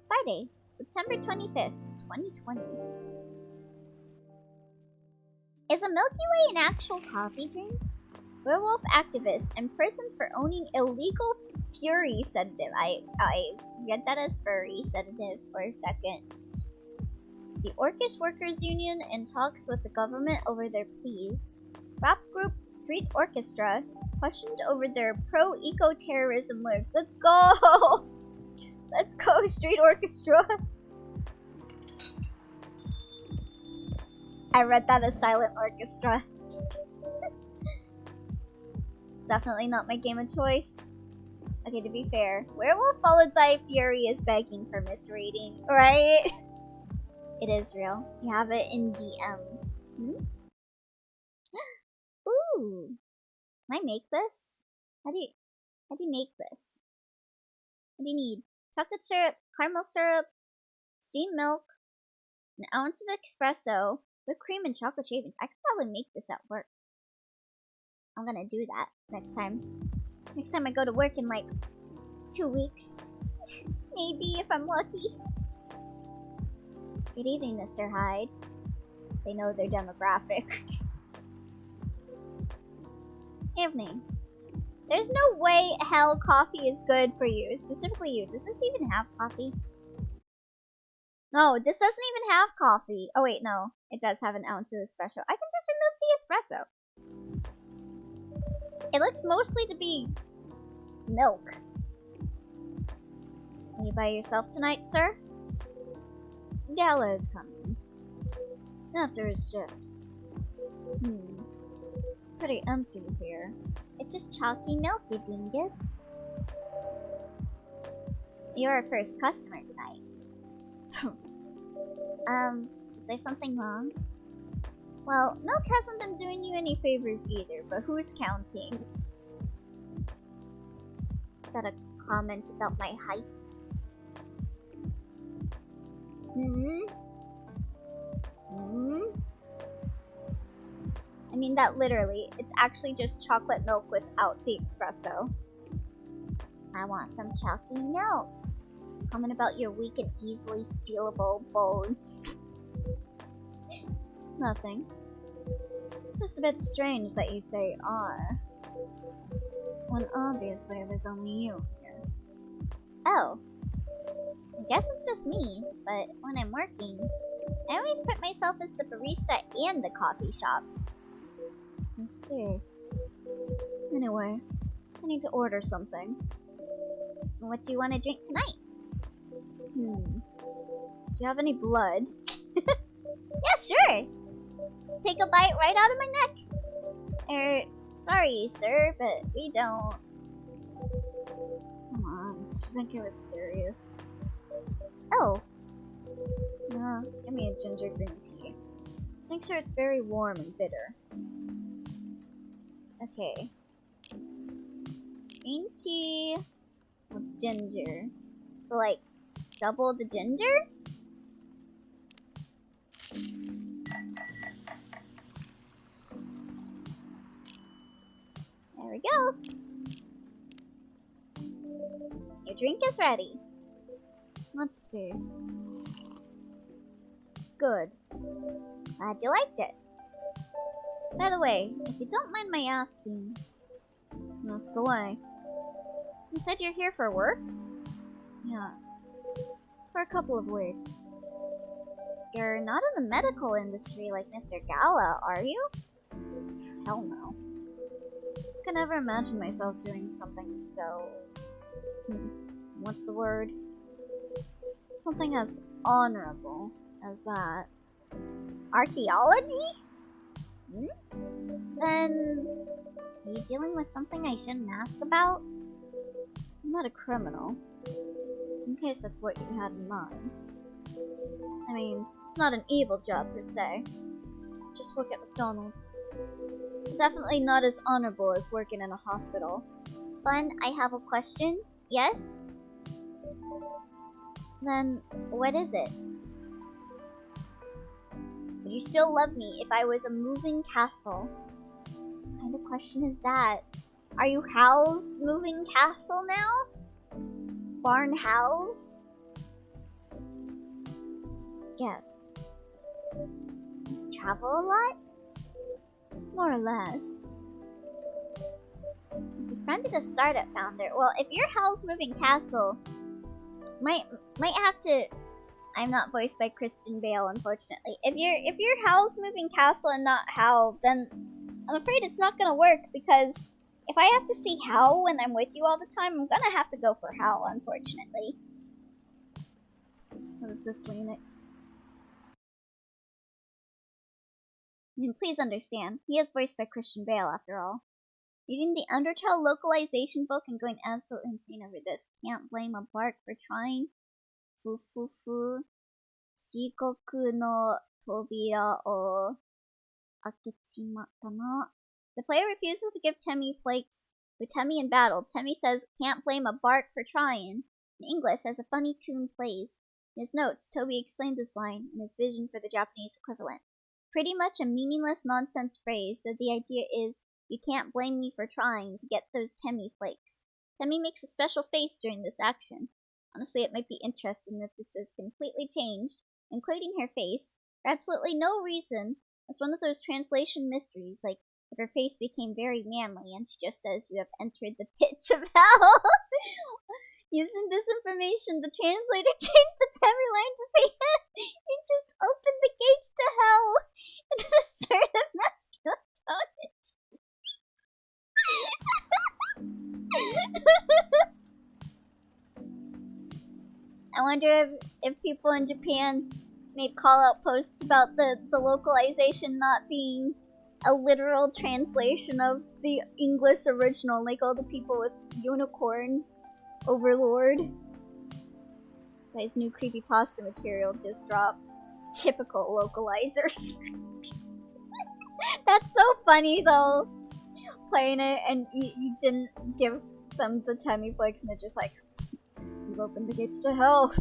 Speaker 1: Friday, September 25th, 2020. Is a Milky Way an actual coffee drink? Werewolf activist imprisoned for owning illegal fury sedative. I read that as furry sedative for a second. The Orcish Workers Union in talks with the government over their pleas. Rap group Street Orchestra questioned over their pro-eco-terrorism lyrics. Let's go! Let's go, Street Orchestra! I read that as Silent Orchestra. It's definitely not my game of choice. Okay, to be fair, Werewolf followed by Fury is begging for misreading, right? It is real. You have it in DMs. Hmm? Ooh. Can I make this? How do you make this? What do you need? Chocolate syrup, caramel syrup, steamed milk, an ounce of espresso, whipped cream, and chocolate shavings. I could probably make this at work. I'm gonna do that next time. Next time I go to work in like 2 weeks. Maybe if I'm lucky. Good evening, Mr. Hyde. They know their demographic. Evening. There's no way hell coffee is good for you. Specifically you. Does this even have coffee? No, this doesn't even have coffee. Oh wait, no. It does have an ounce of espresso. I can just remove the espresso. It looks mostly to be milk. Are you by yourself tonight, sir? Gala is coming. After his shift. It's pretty empty here. It's just chalky milk, you dingus. You're our first customer tonight. Is there something wrong? Well, milk hasn't been doing you any favors either, but who's counting? Got a comment about my height? I mean, that literally, it's actually just chocolate milk without the espresso. I want some chalky milk. Comment about your weak and easily stealable bones. Nothing. It's just a bit strange that you say are. When obviously there's only you here. Oh. I guess it's just me, but when I'm working, I always put myself as the barista and the coffee shop. I see. Anyway, I need to order something. What do you want to drink tonight? Do you have any blood? Yeah, sure! Just take a bite right out of my neck. Sorry, sir, but we don't. Come on, did you think it was serious? Oh. Give me a ginger green tea. Make sure it's very warm and bitter. Okay. Green tea with ginger. So like, double the ginger? There we go. Your drink is ready. Let's see. Good. Glad you liked it. By the way, if you don't mind my asking, ask away. You said you're here for work? Yes. For a couple of weeks. You're not in the medical industry like Mr. Gala, are you? Hell no. I could never imagine myself doing something so... what's the word? Something as honorable as that. Archaeology? Then... are you dealing with something I shouldn't ask about? I'm not a criminal. In case that's what you had in mind. I mean, it's not an evil job per se. Just work at McDonald's. Definitely not as honorable as working in a hospital. Fun, I have a question. Yes? Then, what is it? Would you still love me if I was a moving castle? What kind of question is that? Are you Hal's moving castle now? Barn Hal's? Yes. Travel a lot? More or less. Befriended a startup founder. Well, if you're Hal's moving castle, might have to. I'm not voiced by Christian Bale, unfortunately. If you're Hal's moving castle and not Hal, then I'm afraid it's not gonna work because if I have to see Hal when I'm with you all the time, I'm gonna have to go for Hal, unfortunately. What is this, Linux? I mean, please understand. He is voiced by Christian Bale, after all. Reading the Undertale localization book and going absolutely insane over this. Can't blame a bark for trying. Fufufu. Shikoku no Tobira o Akechimatta na. The player refuses to give Temmie flakes with Temmie in battle. Temmie says, can't blame a bark for trying. In English, as a funny tune plays. In his notes, Toby explained this line and his vision for the Japanese equivalent. Pretty much a meaningless nonsense phrase, so the idea is, you can't blame me for trying to get those Temmie flakes. Temmie makes a special face during this action. Honestly, it might be interesting that this is completely changed, including her face, for absolutely no reason. It's one of those translation mysteries, like if her face became very manly and she just says you have entered the pits of hell. Using this information, the translator changed the Temmie line to say, you just opened the gates to hell, in an assertive masculine tone. I wonder if people in Japan made call-out posts about the localization not being a literal translation of the English original, like all the people with Unicorn Overlord. Guy's new creepypasta material just dropped. Typical localizers. That's so funny though. Playing it and you didn't give them the Temmie flakes and they're just like, you've opened the gates to hell.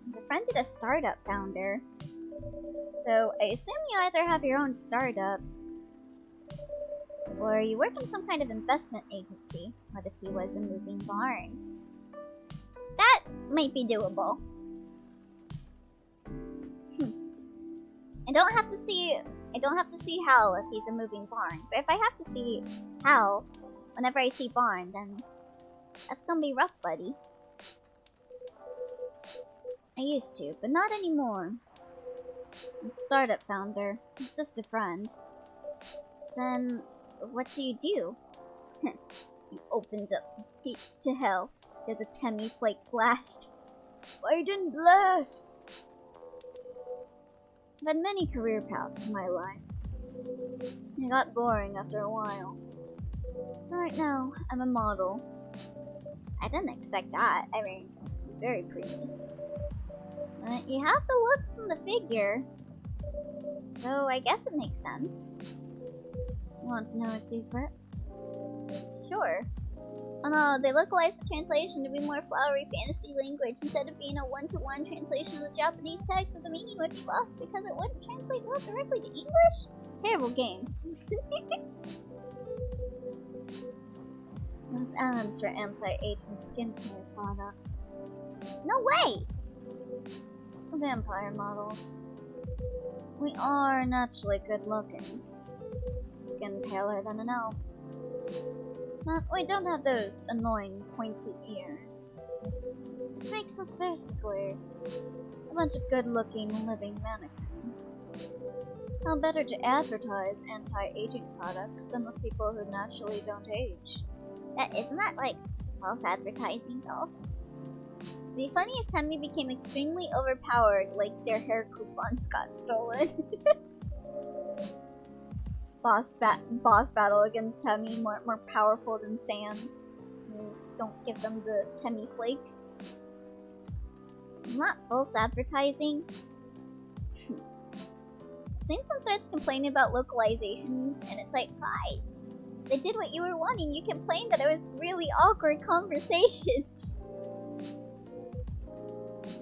Speaker 1: My friend did a startup founder. So I assume you either have your own startup or you work in some kind of investment agency. What if he was a moving barn? That might be doable. I don't have to see Hal if he's a moving barn, but if I have to see Hal whenever I see barn, then that's gonna be rough, buddy. I used to, but not anymore. I'm startup founder. It's just a friend. Then, what do? You opened up gates to hell. There's a Temmie flake blast. I didn't blast! I've had many career paths in my life. It got boring after a while. So right now, I'm a model. I didn't expect that. I mean, it's very pretty. But you have the looks and the figure. So I guess it makes sense. You want to know a secret? Sure. Oh no, they localized the translation to be more flowery fantasy language instead of being a one-to-one translation of the Japanese text, so the meaning would be lost because it wouldn't translate well directly to English? Terrible game. Those ads for anti-aging skincare products. No way! Vampire models. We are naturally good looking. Skin paler than an elf's. But we don't have those annoying pointed ears. This makes us basically a bunch of good-looking living mannequins. How better to advertise anti-aging products than with people who naturally don't age? Isn't that like false advertising though? It'd be funny if Temmie became extremely overpowered, like their hair coupons got stolen. Boss battle against Temmie, more powerful than Sans. Don't give them the Temmie flakes. Not false advertising. I've seen some threads complaining about localizations, and it's like, guys, they did what you were wanting. You complained that it was really awkward conversations.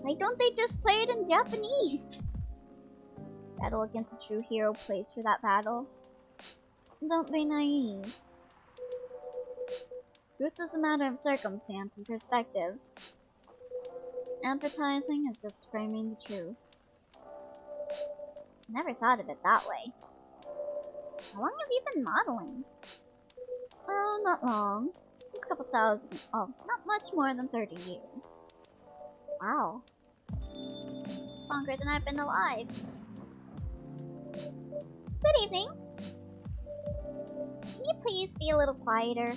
Speaker 1: Why don't they just play it in Japanese? Battle against a true hero plays for that battle. Don't be naive. Truth is a matter of circumstance and perspective. Advertising is just framing the truth. Never thought of it that way. How long have you been modeling? Oh, not long. Just a couple thousand. Oh, not much more than 30 years. Wow. It's longer than I've been alive. Good evening. Can you please be a little quieter?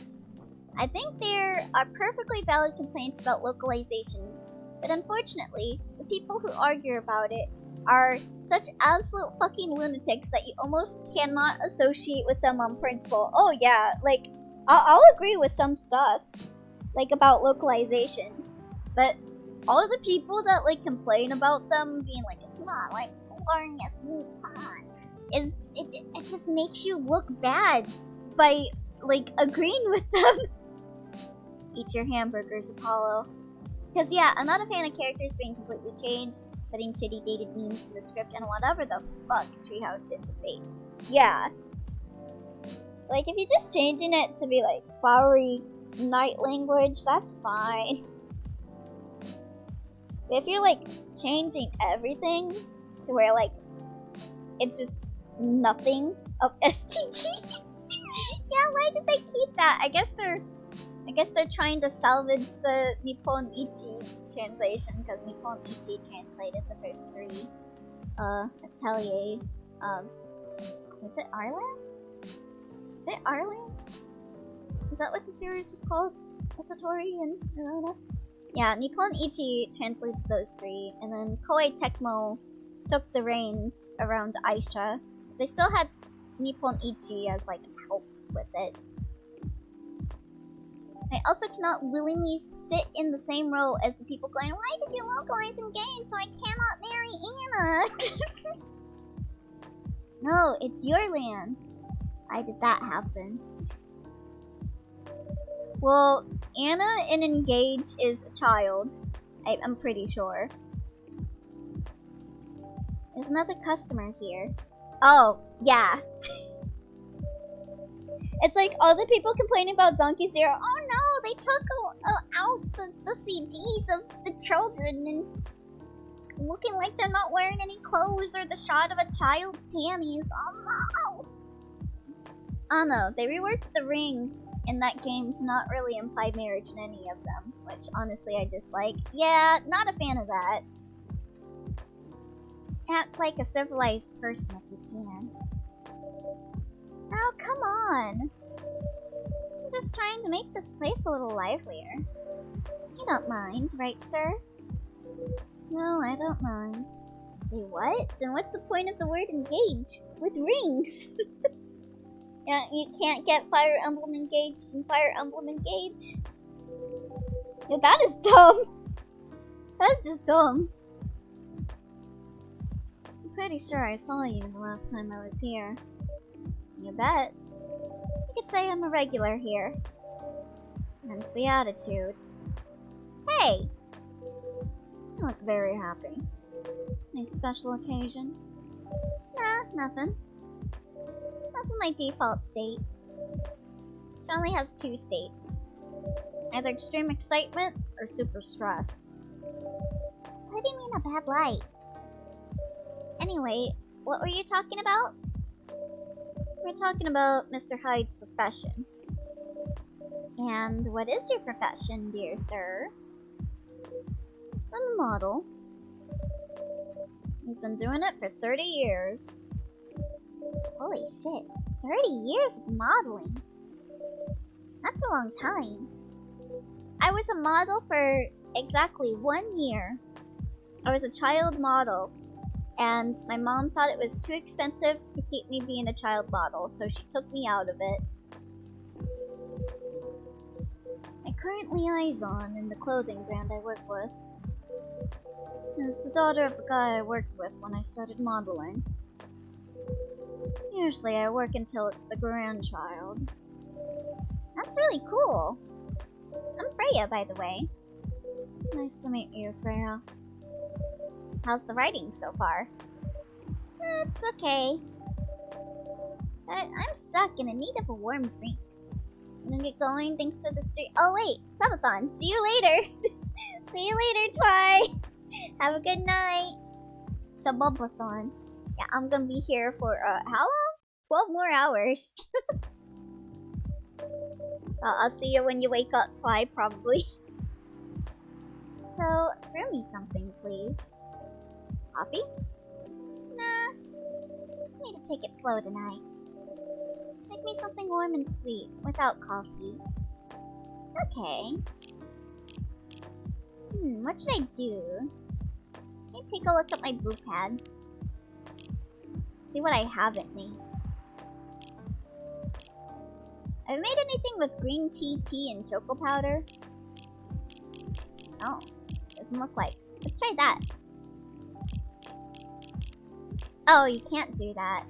Speaker 1: I think there are perfectly valid complaints about localizations, but unfortunately, the people who argue about it are such absolute fucking lunatics that you almost cannot associate with them on principle. Oh yeah, like, I'll agree with some stuff, like about localizations, but all of the people that like complain about them being like, it's not like glorious Nippon, it just makes you look bad by like agreeing with them. Eat your hamburgers, Apollo. Because yeah, I'm not a fan of characters being completely changed, putting shitty dated memes in the script, and whatever the fuck Treehouse did to Face. Yeah. Like, if you're just changing it to be like flowery night language, that's fine. But if you're like changing everything to where like it's just nothing of STT, yeah, why did they keep that? I guess they're trying to salvage the Nippon Ichi translation, because Nippon Ichi translated the first three Atelier. Is it Arland? Is it Arland? Is that what the series was called? Ototori and Urona? Yeah, Nippon Ichi translated those three, and then Koei Tecmo took the reins around Aisha. They still had Nippon Ichi as like help with it. I also cannot willingly sit in the same row as the people going, why did you localize Engage so I cannot marry Anna? No, it's your land. Why did that happen? Well, Anna in Engage is a child. I'm pretty sure. There's another customer here. Oh, yeah. It's like all the people complaining about Donkey Zero. Oh no, they took out the CDs of the children and looking like they're not wearing any clothes or the shot of a child's panties. Oh no! Oh no, they reworked the ring in that game to not really imply marriage in any of them, which honestly I dislike. Yeah, not a fan of that. Act like a civilized person if you can. Oh, come on. I'm just trying to make this place a little livelier. You don't mind, right, sir? No, I don't mind. Wait, what? Then what's the point of the word engage? With rings! Yeah, you can't get Fire Emblem engaged and Fire Emblem engage? Yeah, that is dumb! That's just dumb. I'm pretty sure I saw you the last time I was here. You bet. You could say I'm a regular here. Hence the attitude. Hey! You look very happy. Any special occasion? Nah, nothing. This is my default state. It only has two states. Either extreme excitement or super stressed. What do you mean a bad light? Anyway, what were you talking about? We're talking about Mr. Hyde's profession. And what is your profession, dear sir? I'm a model. He's been doing it for 30 years. Holy shit, 30 years of modeling. That's a long time. I was a model for exactly 1 year. I was a child model, and my mom thought it was too expensive to keep me being a child model, so she took me out of it. I currently eyes on in the clothing brand I work with. Is the daughter of the guy I worked with when I started modeling. Usually I work until it's the grandchild. That's really cool. I'm Freya, by the way. Nice to meet you, Freya. How's the writing so far? It's okay. But I'm stuck and in need of a warm drink. I'm gonna get going thanks for the stream. Oh wait, subathon. See you later. See you later, Twi. Have a good night. Subathon. Yeah, I'm gonna be here for how long? 12 more hours. I'll see you when you wake up, Twi, probably. So, brew me something, please. Coffee? Nah. I need to take it slow tonight. Make me something warm and sweet, without coffee. Okay. What should I do? me take a look at my brew pad. See what I haven't made. Have I made anything with green tea, and choco powder? No, doesn't look like. Let's try that. Oh, you can't do that.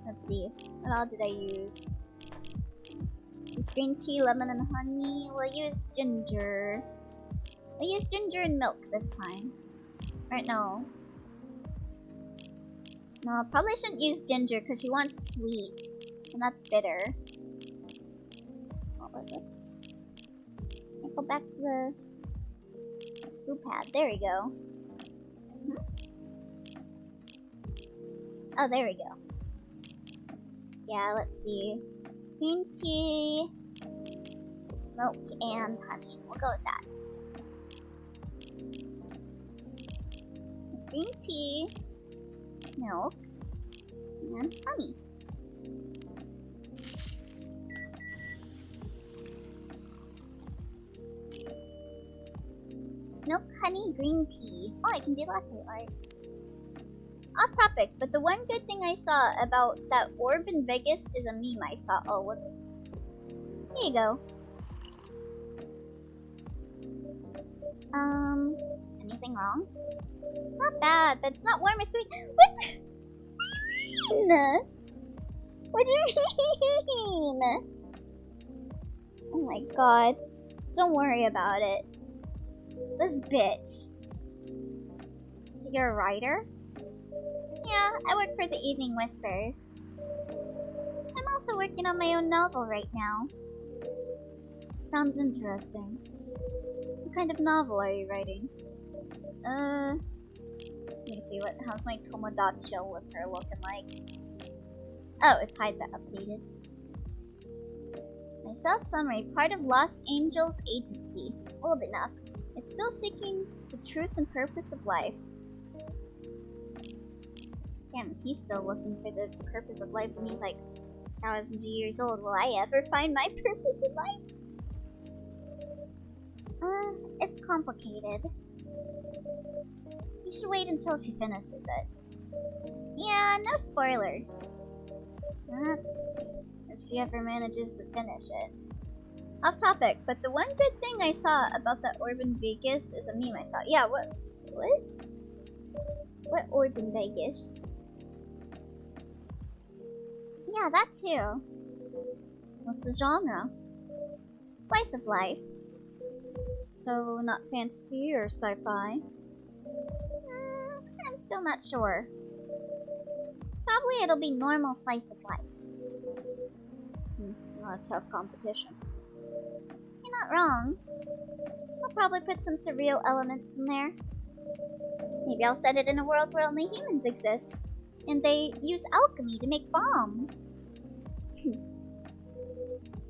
Speaker 1: Let's see. What all did I use? This green tea, lemon, and honey. We'll use ginger. I used ginger and milk this time. Or no. No, probably shouldn't use ginger because she wants sweet. And that's bitter. What was it? I'll go back to the brew pad. There we go. Oh, there we go. Yeah, let's see. Green tea, milk, and honey. We'll go with that. Green tea, milk, and honey. Milk, honey, green tea. Oh, I can do that too. Alright. Off topic, but the one good thing I saw about that orb in Vegas is a meme I saw. Oh, whoops. Here you go. Anything wrong? It's not bad, but it's not warm or sweet. What? What do you mean? Oh my god. Don't worry about it. This bitch. So you're a writer? Yeah, I work for the Evening Whispers. I'm also working on my own novel right now. Sounds interesting. What kind of novel are you writing? Let me see, how's my Tomodachi with her looking like? Oh, it's hide that updated. My self-summary, part of Los Angeles Agency. Old enough. It's still seeking the truth and purpose of life. Damn, if he's still looking for the purpose of life when he's like thousands of years old, will I ever find my purpose in life? It's complicated. You should wait until she finishes it. Yeah, no spoilers. That's if she ever manages to finish it. Off topic, but the one good thing I saw about that orb in Vegas is a meme I saw. Yeah, what? What orb in Vegas? Yeah, that too. What's the genre? Slice of life. So, not fantasy or sci-fi? I'm still not sure. Probably it'll be normal slice of life. Not a tough competition. You're not wrong. I'll probably put some surreal elements in there. Maybe I'll set it in a world where only humans exist. And they use alchemy to make bombs.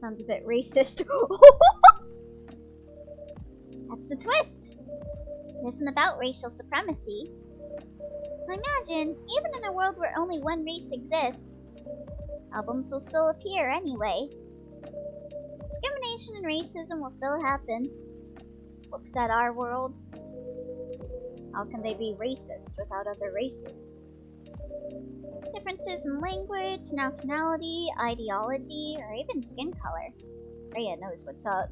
Speaker 1: Sounds a bit racist. That's the twist. It isn't about racial supremacy. Imagine, even in a world where only one race exists, albums will still appear anyway. Discrimination and racism will still happen. Looks at our world. How can they be racist without other races? Differences in language, nationality, ideology, or even skin color. Rhea knows what's up.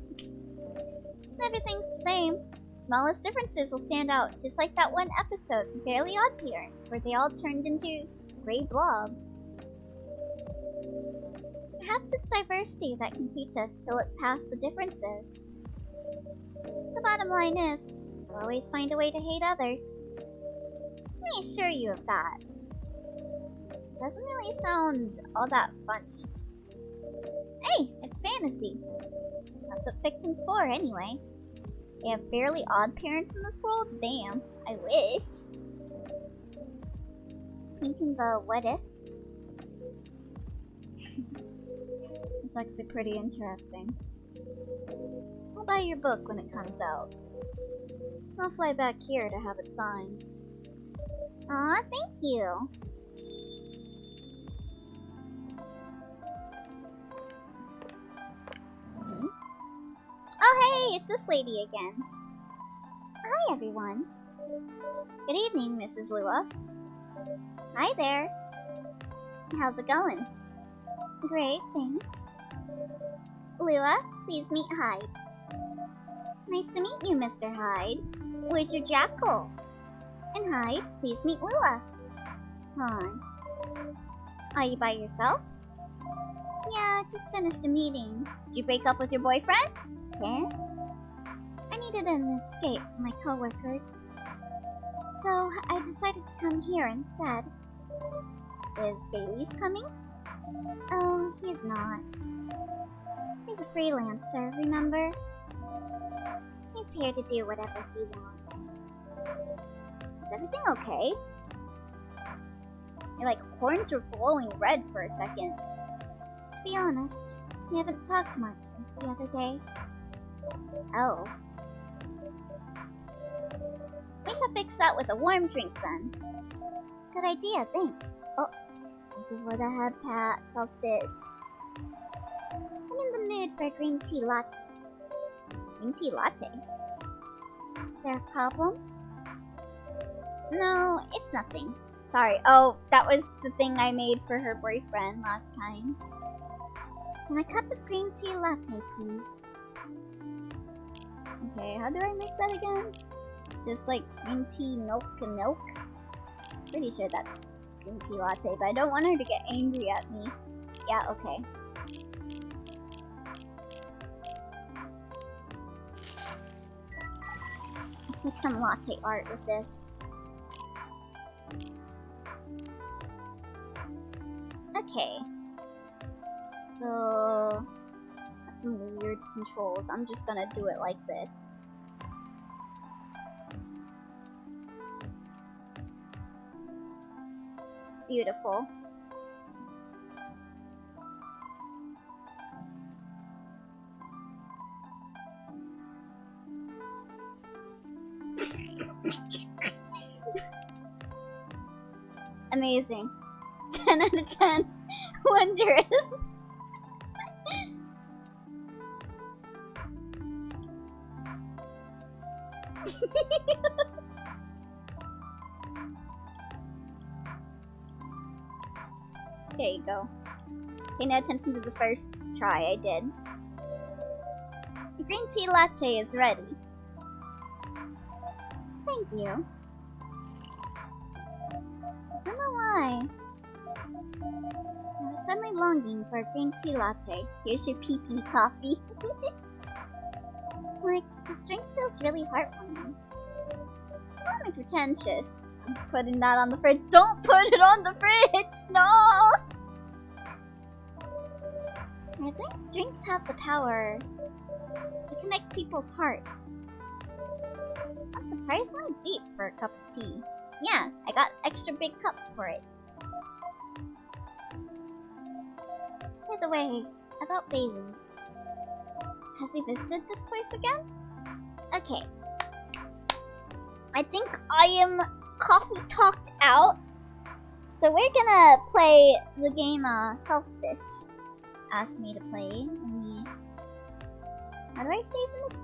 Speaker 1: Everything's the same. Smallest differences will stand out, just like that one episode from Fairly Odd Parents, where they all turned into gray blobs. Perhaps it's diversity that can teach us to look past the differences. The bottom line is, we'll always find a way to hate others. Let me assure you of that. Doesn't really sound all that funny. Hey, it's fantasy. That's what fiction's for, anyway. They have fairly odd parents in this world? Damn, I wish. Painting the what ifs? It's actually pretty interesting. I'll buy your book when it comes out. I'll fly back here to have it signed. Aw, thank you. Oh hey, it's this lady again. Hi, everyone. Good evening, Mrs. Lua. Hi there. How's it going? Great, thanks. Lua, please meet Hyde. Nice to meet you, Mr. Hyde. Where's your jackal? And Hyde, please meet Lua. Han. Are you by yourself? Yeah, just finished a meeting. Did you break up with your boyfriend? Yeah? I needed an escape from my coworkers. So I decided to come here instead. Is Bailey's coming? Oh, he's not. He's a freelancer, remember? He's here to do whatever he wants. Is everything okay? Your, horns were glowing red for a second. To be honest, we haven't talked much since the other day. Oh. We shall fix that with a warm drink then. Good idea, thanks. Oh, thank you for the head pat, Solstice. I'm in the mood for a green tea latte. Green tea latte? Is there a problem? No, it's nothing. Sorry. Oh, that was the thing I made for her boyfriend last time. And a cup of green tea latte, please. Okay, how do I make that again? Just green tea, milk, and milk? Pretty sure that's green tea latte, but I don't want her to get angry at me. Yeah, okay. Let's make some latte art with this. Okay. So, that's some weird controls. I'm just gonna do it like this. Beautiful. Amazing. 10 out of 10. Wondrous. There you go. Pay no attention to the first try I did. The green tea latte is ready. Thank you. I don't know why. I was suddenly longing for a green tea latte. Here's your pee-pee coffee. This drink feels really heartwarming. Don't be pretentious. I'm putting that on the fridge. Don't put it on the fridge! No! I think drinks have the power to connect people's hearts. That's surprisingly deep for a cup of tea. Yeah, I got extra big cups for it. By the way, about Bailey's. Has he visited this place again? Okay. I think I am coffee talked out. So we're gonna play the game Solstice asked me to play. How do I save in this game?